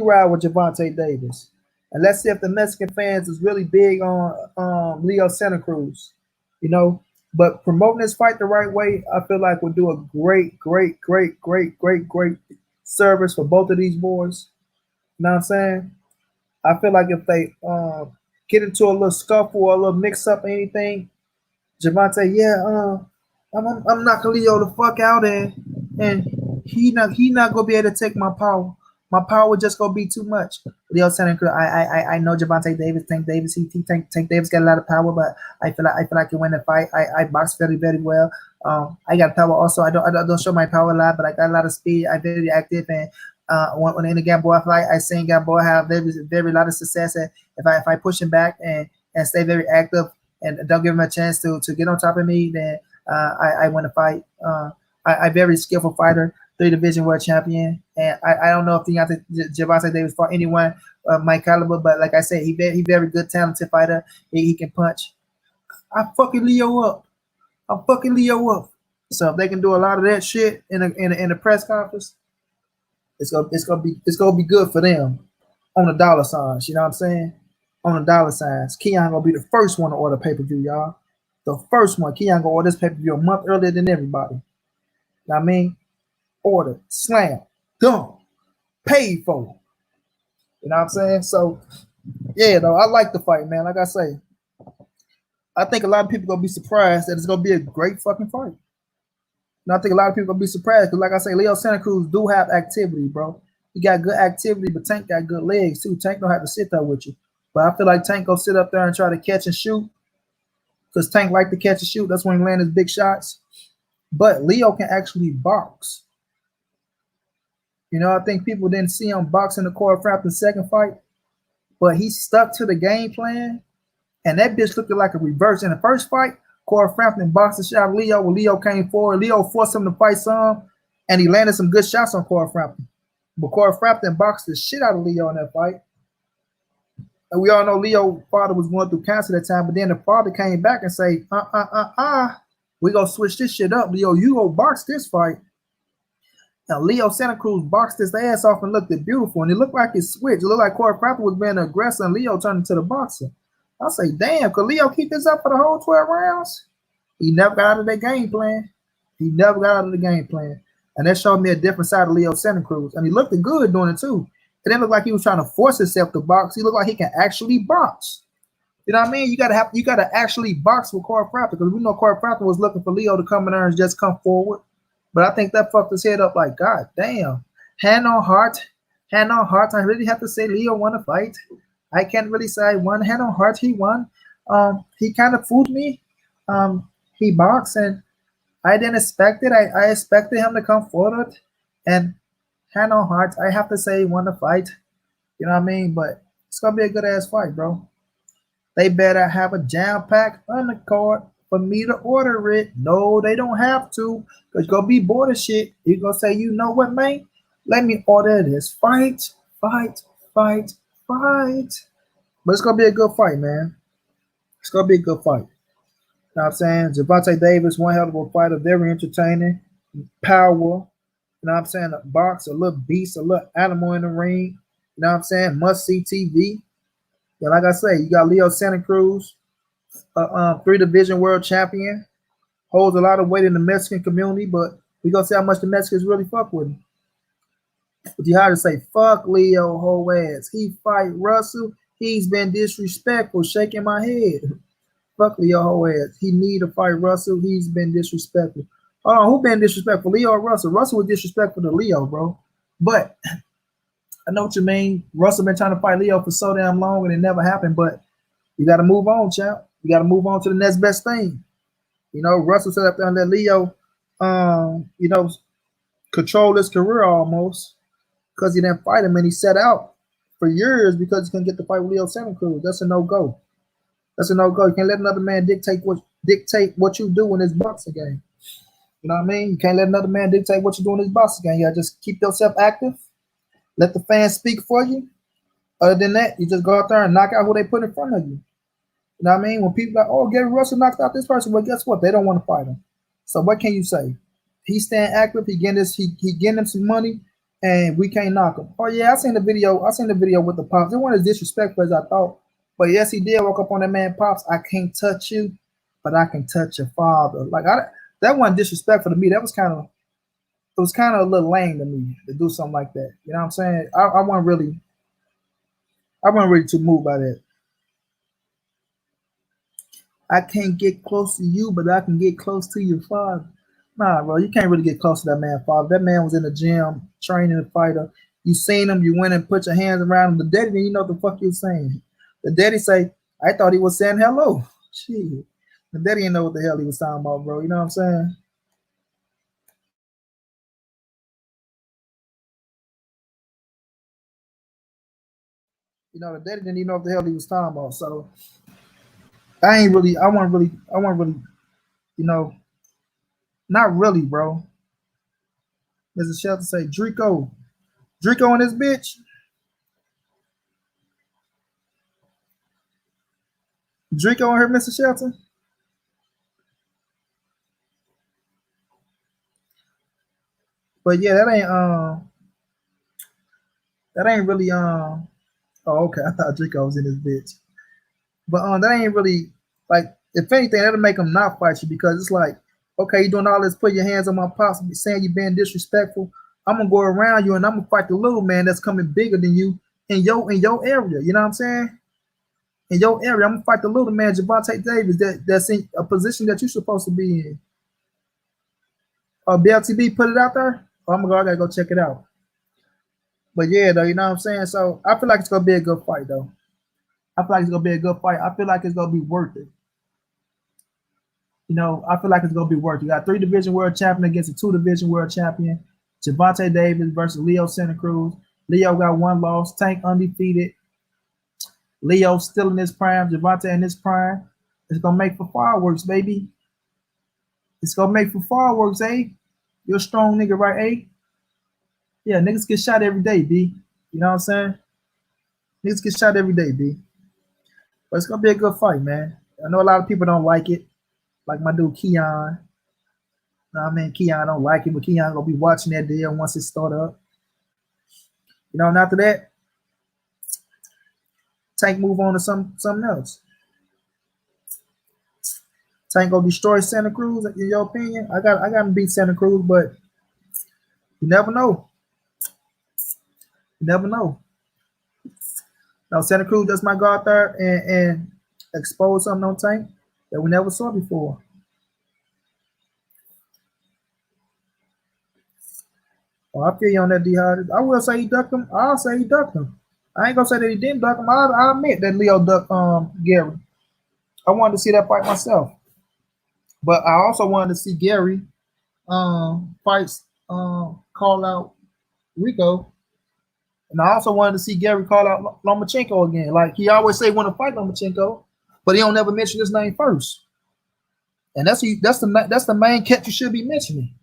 ride with Gervonta Davis. And let's see if the Mexican fans is really big on Leo Santa Cruz. But promoting this fight the right way, I feel like will do a great service for both of these boys. You know what I'm saying? I feel like if they get into a little scuffle or a little mix up or anything, Gervonta, I'm knocking Leo the fuck out and he not gonna be able to take my power. My power just gonna be too much. Leo Santa Cruz, I know Gervonta Davis, Tank Davis, Tank Davis got a lot of power, but I feel like I can win the fight. I box very well. I got power also. I don't show my power a lot, but I got a lot of speed. I'm very active and when in the Gamboa fight, I seen Gamboa have very lot of success. And if I push him back and stay very active and don't give him a chance to get on top of me, then I win the fight. I very skillful fighter, 3 division world champion, and I don't know if Gervonta Davis fought anyone my caliber, but like I said, he very good, talented fighter. He can punch. I fucking Leo up. I'm fucking Leo up. So if they can do a lot of that shit in the press conference, it's gonna be good for them on the dollar signs. You know what I'm saying? On the dollar signs, Keon gonna be the first one to order pay-per-view, y'all. The first one. Keon gonna order this pay-per-view a month earlier than everybody. You know what I mean? Order, slam, done, paid for. You know what I'm saying? So yeah, though, I like the fight, man. Like I say, I think a lot of people gonna be surprised that it's gonna be a great fucking fight. And I think a lot of people gonna be surprised because, like I say, Leo Santa Cruz do have activity, bro. He got good activity, but Tank got good legs too. Tank don't have to sit there with you. But I feel like Tank go sit up there and try to catch and shoot because Tank like to catch and shoot. That's when he land his big shots. But Leo can actually box. I think people didn't see him boxing the Corey Frampton's second fight, but he stuck to the game plan, and that bitch looked like a reverse. In the first fight, Corey Frampton boxed the shot of Leo when Leo came forward. Leo forced him to fight some, and he landed some good shots on Corey Frampton. But Corey Frampton boxed the shit out of Leo in that fight. And we all know Leo's father was going through cancer at that time, but then the father came back and say, we gonna switch this shit up. Leo, you go box this fight. Now Leo Santa Cruz boxed his ass off and looked beautiful, and it looked like it switched. It looked like Corey Frampton was being aggressive, and Leo turned into the boxer. I say, damn, could Leo keep this up for the whole 12 rounds? He never got out of that game plan. He never got out of the game plan. And that showed me a different side of Leo Santa Cruz. And he looked good doing it too. It didn't look like he was trying to force himself to box. He looked like he can actually box. You know what I mean? You gotta actually box with Corey Frampton, because we know Corey Frampton was looking for Leo to come in there and just come forward. But I think that fucked his head up like, God damn. Hand on heart. I really have to say Leo won a fight. I can't really say I won. Hand on heart, he won. He kind of fooled me. He boxed, and I didn't expect it. I expected him to come forward. And hand on heart, I have to say he won the fight. You know what I mean? But it's going to be a good-ass fight, bro. They better have a jam-packed undercard for me to order it. No, they don't have to. Because you're going to be bored of shit. You're going to say, you know what, man? Let me order this fight. fight. But it's gonna be a good fight, man. It's gonna be a good fight. You know what I'm saying? Javante Davis, one hell of a fighter, very entertaining, power. You know what I'm saying? A box, a little beast, a little animal in the ring. You know what I'm saying? Must see TV. Yeah, like I say, you got Leo Santa Cruz, three-division world champion, holds a lot of weight in the Mexican community, but we gonna see how much the Mexicans really fuck with him. But you have to say, fuck Leo whole ass. He fight Russell. He's been disrespectful, shaking my head. Fuck Leo whole ass. He need to fight Russell. He's been disrespectful. Hold on, who been disrespectful? Leo or Russell? Russell was disrespectful to Leo, bro. But I know what you mean. Russell been trying to fight Leo for so damn long and it never happened. But you got to move on, champ. You got to move on to the next best thing. You know, Russell set up there and let Leo, you know, control his career almost because he didn't fight him and he set out for years because he couldn't get the fight with Leo Santa Cruz. That's a no go. That's a no go. You can't let another man dictate what you do in this boxing game. You know what I mean? You can't let another man dictate what you do in this boxing game. You gotta just keep yourself active. Let the fans speak for you. Other than that, you just go out there and knock out who they put in front of you. You know what I mean? When people are like, oh, Gary Russell knocked out this person, well, guess what? They don't want to fight him. So what can you say? He's staying active. He getting him some money, and we can't knock him. Oh yeah, I seen the video. With the pops. It wasn't as disrespectful as I thought. But yes, he did walk up on that man, pops. I can't touch you, but I can touch your father. Like that wasn't disrespectful to me. That was kind of a little lame to me to do something like that. You know what I'm saying? I wasn't really too moved by that. I can't get close to you, but I can get close to your father. Nah, bro, you can't really get close to that man, father. That man was in the gym training a fighter. You seen him, you went and put your hands around him. The daddy didn't know what the fuck you was saying. The daddy say, I thought he was saying hello. Shit. The daddy didn't know what the hell he was talking about, bro. You know what I'm saying? You know, the daddy didn't even know what the hell he was talking about. So I want really, you know, not really, bro. Mr. Shelton say, Drico and this bitch. Drico and her, Mr. Shelton. But yeah, that ain't really oh okay, I thought Drico was in this bitch. But that ain't really like if anything, that'll make him not fight you because it's like, okay, you doing all this, put your hands on my pops, saying you being disrespectful. I'm gonna go around you and I'm gonna fight the little man that's coming bigger than you in your area. You know what I'm saying? In your area, I'm gonna fight the little man, Javante Davis, that's in a position that you're supposed to be in. BLTB put it out there. Oh, I gotta go check it out. But yeah, though, you know what I'm saying? So I feel like it's gonna be a good fight, though. I feel like it's gonna be a good fight. I feel like it's gonna be worth it. You know, I feel like it's gonna be worth it. You got 3-division world champion against a 2-division world champion. Javante Davis versus Leo Santa Cruz. Leo got one loss. Tank undefeated. Leo still in his prime. Javante in his prime. It's gonna make for fireworks, baby. It's gonna make for fireworks, eh? You're a strong nigga, right, eh? Yeah, niggas get shot every day, B. You know what I'm saying? Niggas get shot every day, B. But it's gonna be a good fight, man. I know a lot of people don't like it. Like my dude Keon. You know what I mean? Keon don't like it, but Keon gonna be watching that deal once it start up. You know, and after that, Tank move on to something else. Tank gonna destroy Santa Cruz, in your opinion? I got him beat Santa Cruz, but you never know. You never know. Now Santa Cruz just might go out there and expose something on Tank that we never saw before. Oh, I feel you on that, D-Hard. I will say he ducked him. I'll say he ducked him. I ain't gonna say that he didn't duck him. I admit that Leo ducked Gary. I wanted to see that fight myself, but I also wanted to see Gary fights call out Rico, and I also wanted to see Gary call out Lomachenko again. Like he always say, want to fight Lomachenko, but he don't never mention his name first, and that's the main catch you should be mentioning.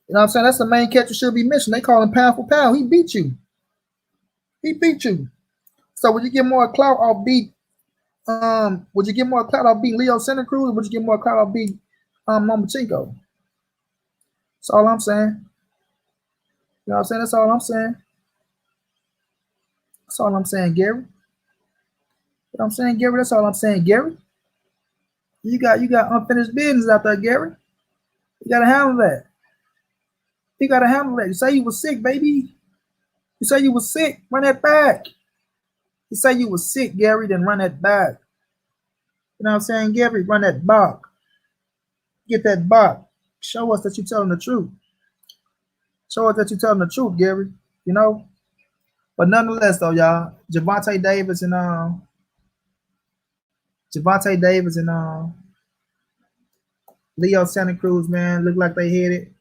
You know what I'm saying? That's the main catch you should be mentioning. They call him pound for pound. He beat you. He beat you. So would you get more clout off beat? Would you get more clout off beat Leo Santa Cruz? Or would you get more clout off beat Lomachenko? That's all I'm saying. You know what I'm saying? That's all I'm saying. That's all I'm saying, Gary. You know what I'm saying, Gary? That's all I'm saying, Gary. You got unfinished business out there, Gary. You gotta handle that. You gotta handle that. You say you was sick, baby. You say you was sick. Run that back. You say you was sick, Gary. Then run that back. You know what I'm saying, Gary? Run that back. Get that back. Show us that you're telling the truth. Show us that you're telling the truth, Gary. You know. But nonetheless, though, y'all, Javante Davis and Leo Santa Cruz, man, look like they headed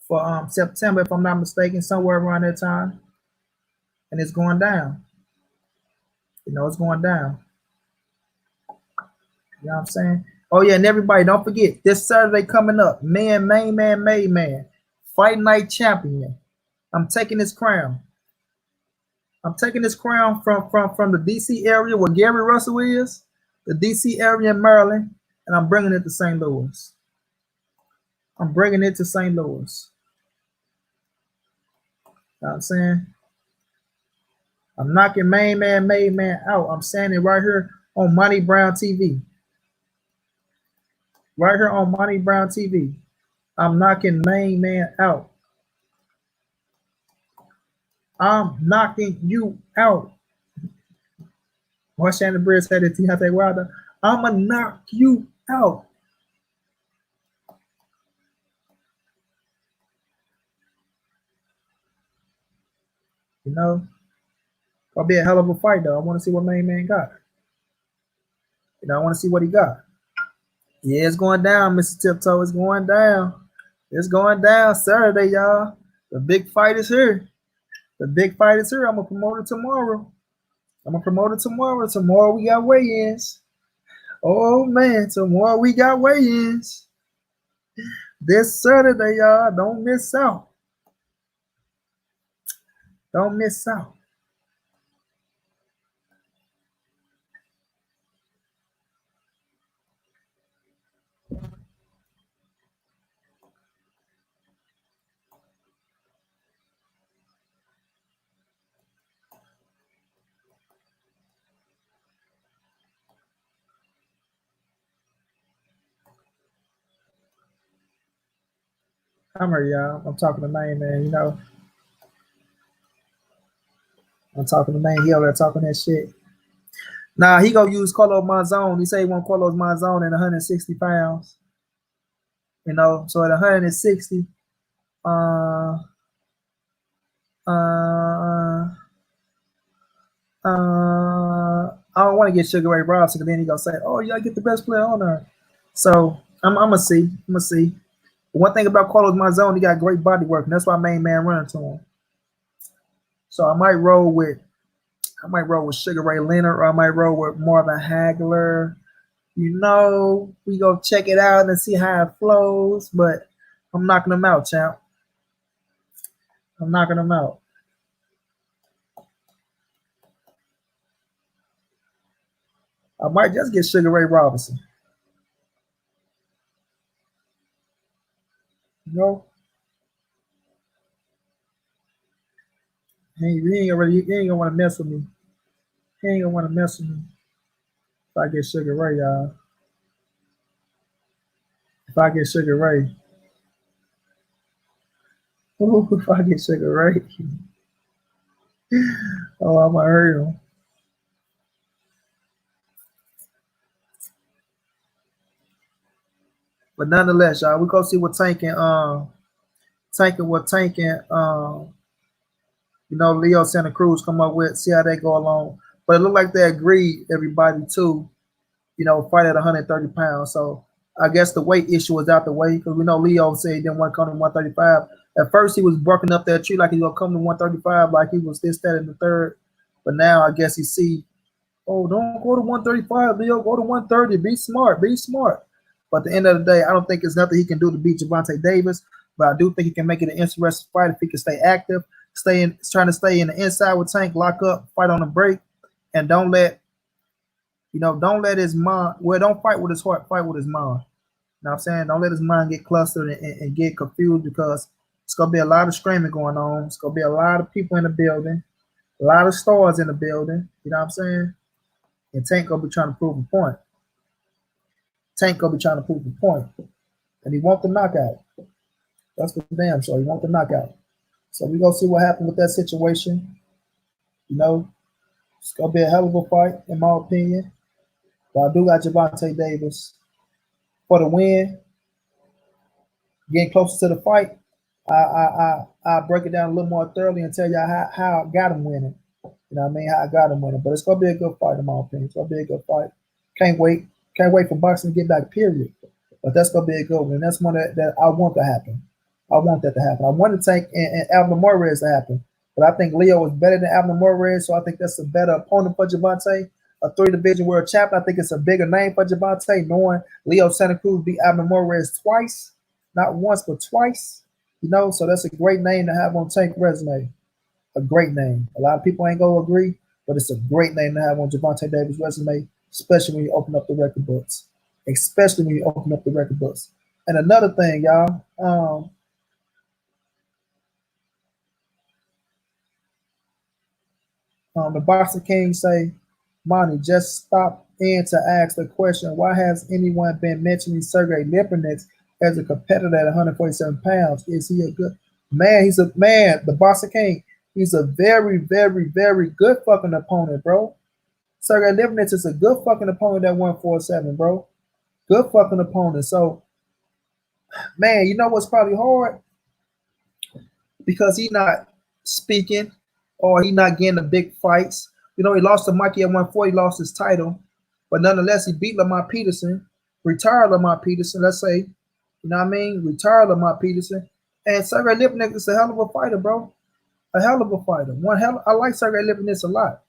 for September, if I'm not mistaken, somewhere around that time. And it's going down. You know, it's going down. You know what I'm saying? Oh, yeah, and everybody, don't forget, this Saturday coming up, main man, Fight Night Champion. I'm taking this crown. I'm taking this crown from the D.C. area where Gary Russell is, the D.C. area in Maryland, and I'm bringing it to St. Louis. I'm bringing it to St. Louis. You know what I'm saying? I'm knocking main man out. I'm saying it right here on Monty Brown TV. Right here on Monty Brown TV. I'm knocking main man out. I'm knocking you out. What Shannon Britt said to Deontay Wilder, I'm going to knock you out. You know, it'll be a hell of a fight, though. I want to see what main man got. You know, I want to see what he got. Yeah, it's going down, Mr. Tiptoe. It's going down. It's going down Saturday, y'all. The big fight is here. The big fight is here. I'm going to promote it tomorrow. Tomorrow we got weigh-ins. Oh, man. Tomorrow we got weigh-ins. This Saturday, y'all. Don't miss out. Don't miss out. I'm here, y'all. I'm talking to main man, you know. I'm talking to main. He over there talking that shit. Nah, he gonna use Carlos Monzon. He say he want Carlos Monzon at 160 pounds. You know, so at 160, I don't want to get Sugar Ray Robinson, but then he gonna say, "Oh, you gotta get the best player on there." So I'm gonna see. I'm gonna see. One thing about Carlos Monzon, he got great body work, and that's why main man running to him. So I might roll with Sugar Ray Leonard, or I might roll with Marvin Hagler. You know, we go check it out and see how it flows. But I'm knocking them out, champ. I'm knocking them out. I might just get Sugar Ray Robinson. You know? He ain't gonna want to mess with me. He ain't gonna want to mess with me if I get Sugar Ray, y'all. If I get Sugar Ray. Ooh, if I get Sugar Ray. Oh, I'm gonna hurt him. But nonetheless, y'all, we go see what tanking Leo Santa Cruz come up with, see how they go along. But it looked like they agreed, everybody, to, fight at 130 pounds. So I guess the weight issue was out the way, because we know Leo said he didn't want to come to 135. At first, he was barking up that tree like he was going to come to 135, like he was this, that, and the third. But now I guess he see, oh, don't go to 135, Leo. Go to 130. Be smart. Be smart. But at the end of the day, I don't think there's nothing he can do to beat Javante Davis. But I do think he can make it an interesting fight if he can stay active, trying to stay in the inside with Tank, lock up, fight on the break. And don't let don't let his mind. Well, don't fight with his heart. Fight with his mind. You know what I'm saying? Don't let his mind get clustered and get confused because it's gonna be a lot of screaming going on. It's gonna be a lot of people in the building, a lot of stars in the building. You know what I'm saying? And Tank gonna be trying to prove a point. Tank gonna be trying to prove a point, and he want the knockout. That's for damn sure. He want the knockout. So we gonna see what happens with that situation. You know, it's gonna be a hell of a fight, in my opinion. But I do got Gervonta Davis for the win. Getting closer to the fight, I break it down a little more thoroughly and tell y'all how I got him winning. You know what I mean? How I got him winning. But it's gonna be a good fight, in my opinion. It's gonna be a good fight. Can't wait. Can't wait for boxing to get back, period. But that's gonna be a good one. And that's one that I want to happen. I want that to happen. I want to take and Abner Moraes to happen. But I think Leo is better than Abner Moraes, so I think that's a better opponent for Gervonta. A 3-division world champion. I think it's a bigger name for Gervonta, knowing Leo Santa Cruz beat Abner Moraes twice. Not once, but twice. You know, so that's a great name to have on Tank resume. A great name. A lot of people ain't gonna agree, but it's a great name to have on Gervonta Davis' resume, especially when you open up the record books. Especially when you open up the record books. And another thing, y'all, the Boxing King say, Monty, just stop in to ask the question, why has anyone been mentioning Sergey Lipinets as a competitor at 147 pounds? Is he a good man? He's a man, the Boxing King. He's a very, very, very good fucking opponent, bro. Sergey Lipinets is a good fucking opponent at 147, bro. Good fucking opponent. So, man, you know what's probably hard? Because he's not speaking or he not getting the big fights. You know, he lost to Mikey at 140, lost his title. But nonetheless, he beat Lamont Peterson, retired Lamont Peterson, let's say. You know what I mean? Retired Lamont Peterson. And Sergey Lipinets is a hell of a fighter, bro. A hell of a fighter. I like Sergey Lipinets a lot.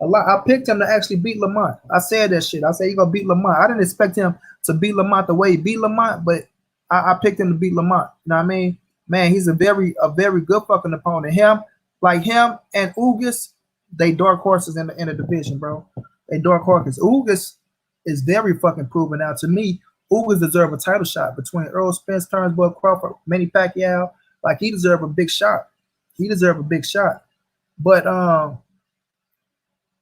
A lot. I picked him to actually beat Lamont. I said that shit. I said he's gonna beat Lamont. I didn't expect him to beat Lamont the way he beat Lamont, but I picked him to beat Lamont. You know what I mean? Man, he's a very good fucking opponent. Him and Ugas, they dark horses in the division, bro. They dark horses. Ugas is very fucking proven out to me. Ugas deserve a title shot between Earl Spence, Turnbull, Crawford, Manny Pacquiao. Like he deserve a big shot. He deserve a big shot. But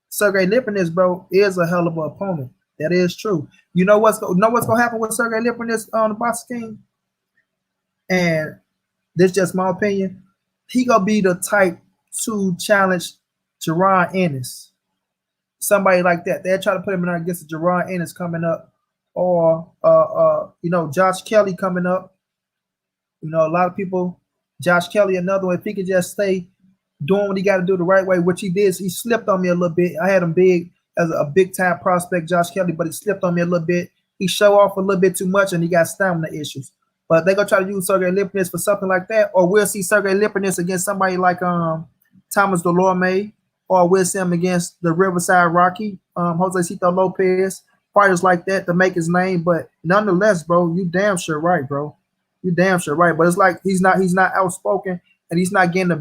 Sergey Lipinets, bro, is a hell of an opponent. That is true. You know what's gonna happen with Sergey Lipinets on the Boxing King? And this is just my opinion. He gonna be the type to challenge Jaron Ennis. Somebody like that. They'll try to put him in there against Jaron Ennis coming up. Or Josh Kelly coming up. You know, a lot of people, Josh Kelly, another one, if he could just stay doing what he got to do the right way, which he did. He slipped on me a little bit. I had him big as a big time prospect, Josh Kelly, but he slipped on me a little bit. He showed off a little bit too much, and he got stamina issues. But they're gonna try to use Sergey Lipinets for something like that, or we'll see Sergey Lipinets against somebody like Thomas Delorme, or we'll see him against the Riverside Rocky, Josecito Lopez, fighters like that to make his name. But nonetheless, bro, you damn sure right, bro. You damn sure right. But it's like he's not outspoken. And he's not getting the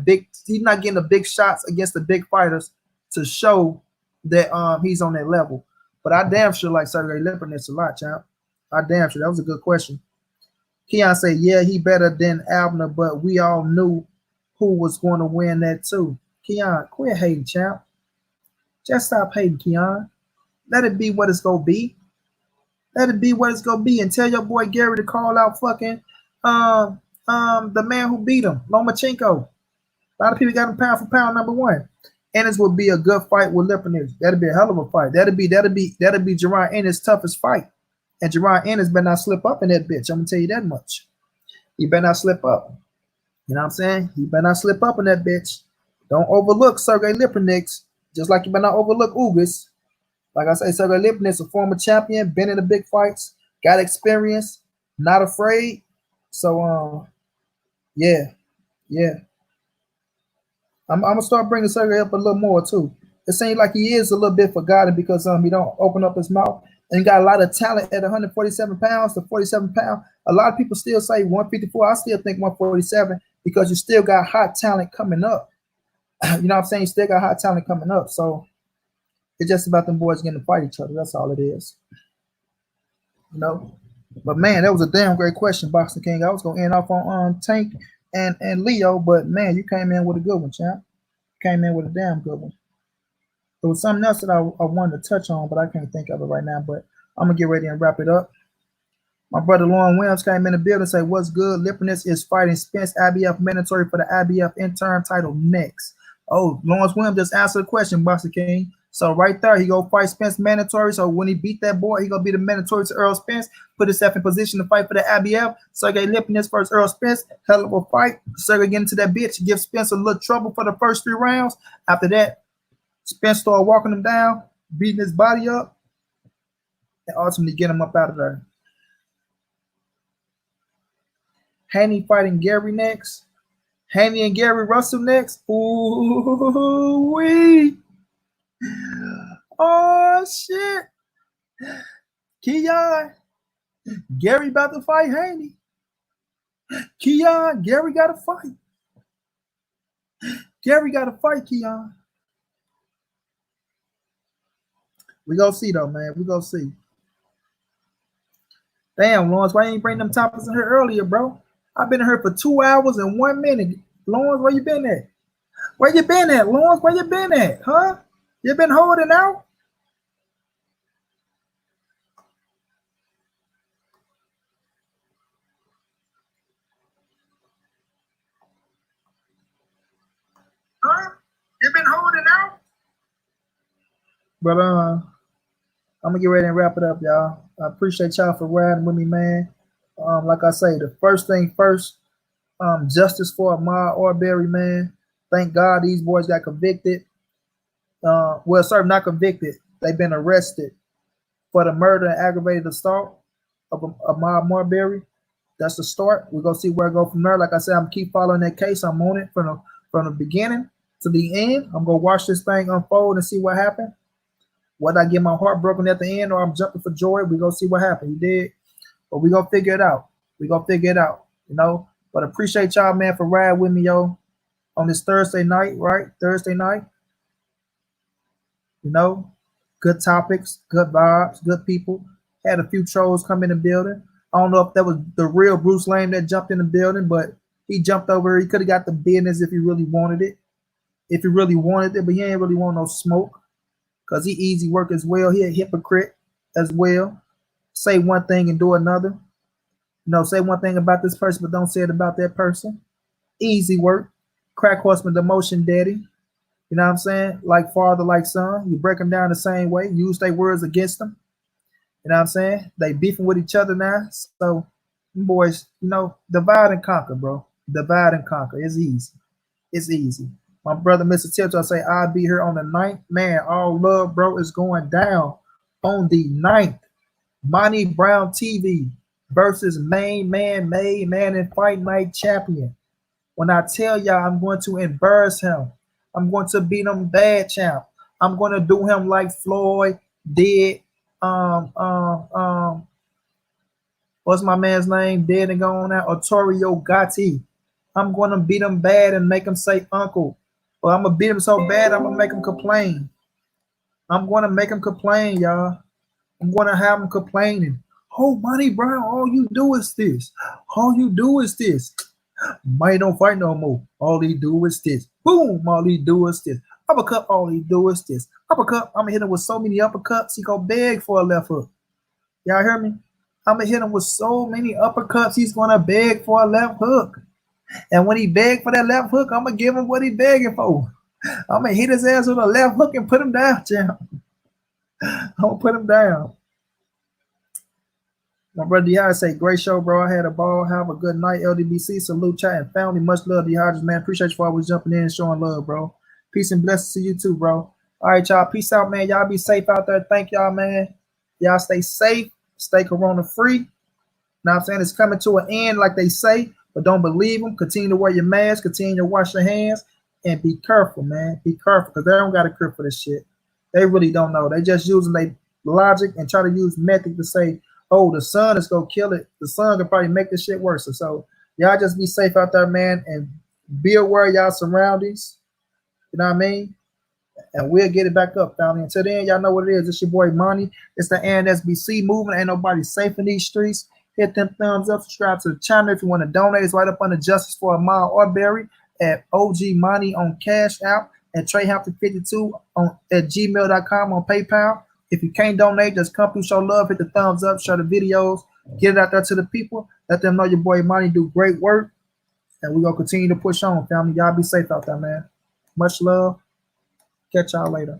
big shots against the big fighters to show that he's on that level. But I damn sure like Sergey Lipinets a lot, champ. I damn sure. That was a good question. Keon said, yeah, he better than Abner, but we all knew who was going to win that too. Keon, quit hating, champ. Just stop hating, Keon. Let it be what it's gonna be. Let it be what it's gonna be. And tell your boy Gary to call out fucking the man who beat him, Lomachenko. A lot of people got him pound for pound number one. Ennis would be a good fight with Lipinets. That'd be a hell of a fight. That'd be Jaron Ennis' toughest fight. And Jaron Ennis better not slip up in that bitch. I'm gonna tell you that much. He better not slip up. You know what I'm saying? He better not slip up in that bitch. Don't overlook Sergey Lipinets, just like you better not overlook Ugas. Like I say, Sergey Lipinets, a former champion, been in the big fights, got experience, not afraid. So yeah. I'm gonna start bringing Sergey up a little more too. It seems like he is a little bit forgotten because he don't open up his mouth and got a lot of talent at 147 pounds to 47 pounds. A lot of people still say 154. I still think 147 because you still got hot talent coming up. You know what I'm saying? You still got hot talent coming up. So It's just about them boys getting to fight each other. That's all it is. You know. But man, that was a damn great question, Boxing King. I was gonna end off on Tank and Leo, but man, you came in with a good one, champ. Came in with a damn good one. There was something else that I wanted to touch on, but I can't think of it right now. But I'm gonna get ready and wrap it up. My brother Lauren Williams came in the building and said, "What's good? Lipperness is fighting Spence IBF mandatory for the IBF interim title next." Oh, Lawrence Williams just answered the question, Boxer King. So right there, he go fight Spence mandatory. So when he beat that boy, he gonna be the mandatory to Earl Spence, put himself in position to fight for the IBF. Sergey Lipperness versus Earl Spence, hell of a fight. Sergey get into that bitch, give Spence a little trouble for the first 3 rounds. After that, Spence started walking him down, beating his body up, and ultimately get him up out of there. Haney fighting Gary next. Haney and Gary Russell next. Ooh wee. Oh shit. Keon. Gary about to fight Haney. Keon, Gary got to fight. Gary got to fight Keon. We gonna see though, man. We gonna see. Damn, Lawrence, why you ain't bring them topics in here earlier, bro? I've been here for 2 hours and 1 minute. Lawrence, where you been at? Where you been at, Lawrence? Where you been at? Huh? You been holding out? Huh? You been holding out? But I'm gonna get ready and wrap it up, y'all. I appreciate y'all for riding with me, man. Like I say, the first thing first, justice for Ahmaud Arbery, man. Thank God these boys got convicted. Well, sorry, not convicted. They've been arrested for the murder and aggravated assault of Ahmaud Arbery. That's the start. We're gonna see where I go from there. Like I said, I'm gonna keep following that case. I'm on it from the beginning to the end. I'm gonna watch this thing unfold and see what happened. Whether I get my heart broken at the end or I'm jumping for joy, we're gonna see what happened. You did, but we're gonna figure it out. We're gonna figure it out, you know. But appreciate y'all, man, for riding with me, yo, on this Thursday night, right? Thursday night. You know, good topics, good vibes, good people. Had a few trolls come in the building. I don't know if that was the real Bruce Lane that jumped in the building, but he jumped over. He could have got the business if he really wanted it. If he really wanted it, but he ain't really want no smoke. Because he easy work as well. He a hypocrite as well. Say one thing and do another. You know, say one thing about this person, but don't say it about that person. Easy work. Crack horseman, the motion daddy. You know what I'm saying? Like father, like son. You break them down the same way. Use their words against them. You know what I'm saying? They beefing with each other now. So, boys, you know, divide and conquer, bro. Divide and conquer. It's easy. It's easy. My brother, Mr. Tips, I say I'll be here on the 9th. Man, all love, bro, is going down on the 9th. Monty Brown TV versus Main Man and Fight Night Champion. When I tell y'all I'm going to embarrass him, I'm going to beat him bad, champ. I'm going to do him like Floyd did. What's my man's name? Dead and gone out. Arturo Gatti. I'm going to beat him bad and make him say uncle. Or I'm going to beat him so bad, I'm going to make him complain. I'm going to make him complain, y'all. I'm going to have him complaining. Oh, Monty Brown, all you do is this. All you do is this. Money don't fight no more. All he do is this. Boom, all he do is this. Uppercut, all he do is this. Uppercut, I'm going to hit him with so many uppercuts, he going to beg for a left hook. Y'all hear me? I'm going to hit him with so many uppercuts, he's going to beg for a left hook. And when he beg for that left hook, I'm going to give him what he begging for. I'm going to hit his ass with a left hook and put him down, champ. I'm going to put him down. My brother Dehydrated say, great show, bro. I had a ball. Have a good night, LDBC. Salute, chat, and family. Much love, Dehydrated, man. Appreciate you for always jumping in and showing love, bro. Peace and blessings to you too, bro. All right, y'all. Peace out, man. Y'all be safe out there. Thank y'all, man. Y'all stay safe. Stay corona-free. Now I'm saying it's coming to an end like they say, but don't believe them. Continue to wear your mask. Continue to wash your hands. And be careful, man. Be careful, because they don't got a cure for this shit. They really don't know. They just using their logic and try to use method to say, oh, the sun is going to kill it. The sun could probably make this shit worse. So y'all just be safe out there, man, and be aware of y'all surroundings. You know what I mean? and we'll get it back up, family. Until then, y'all know what it is. It's your boy Money. It's the NSBC movement. Ain't nobody safe in these streets. Hit them thumbs up. Subscribe to the channel if you want to donate. It's right up under Justice for Ahmaud Arbery at OG Money on Cash App, at TreyHampton52 on at gmail.com on PayPal. If you can't donate, just come through, show love, hit the thumbs up, share the videos, get it out there to the people. Let them know your boy Money do great work. And we're going to continue to push on, family. Y'all be safe out there, man. Much love. Catch y'all later.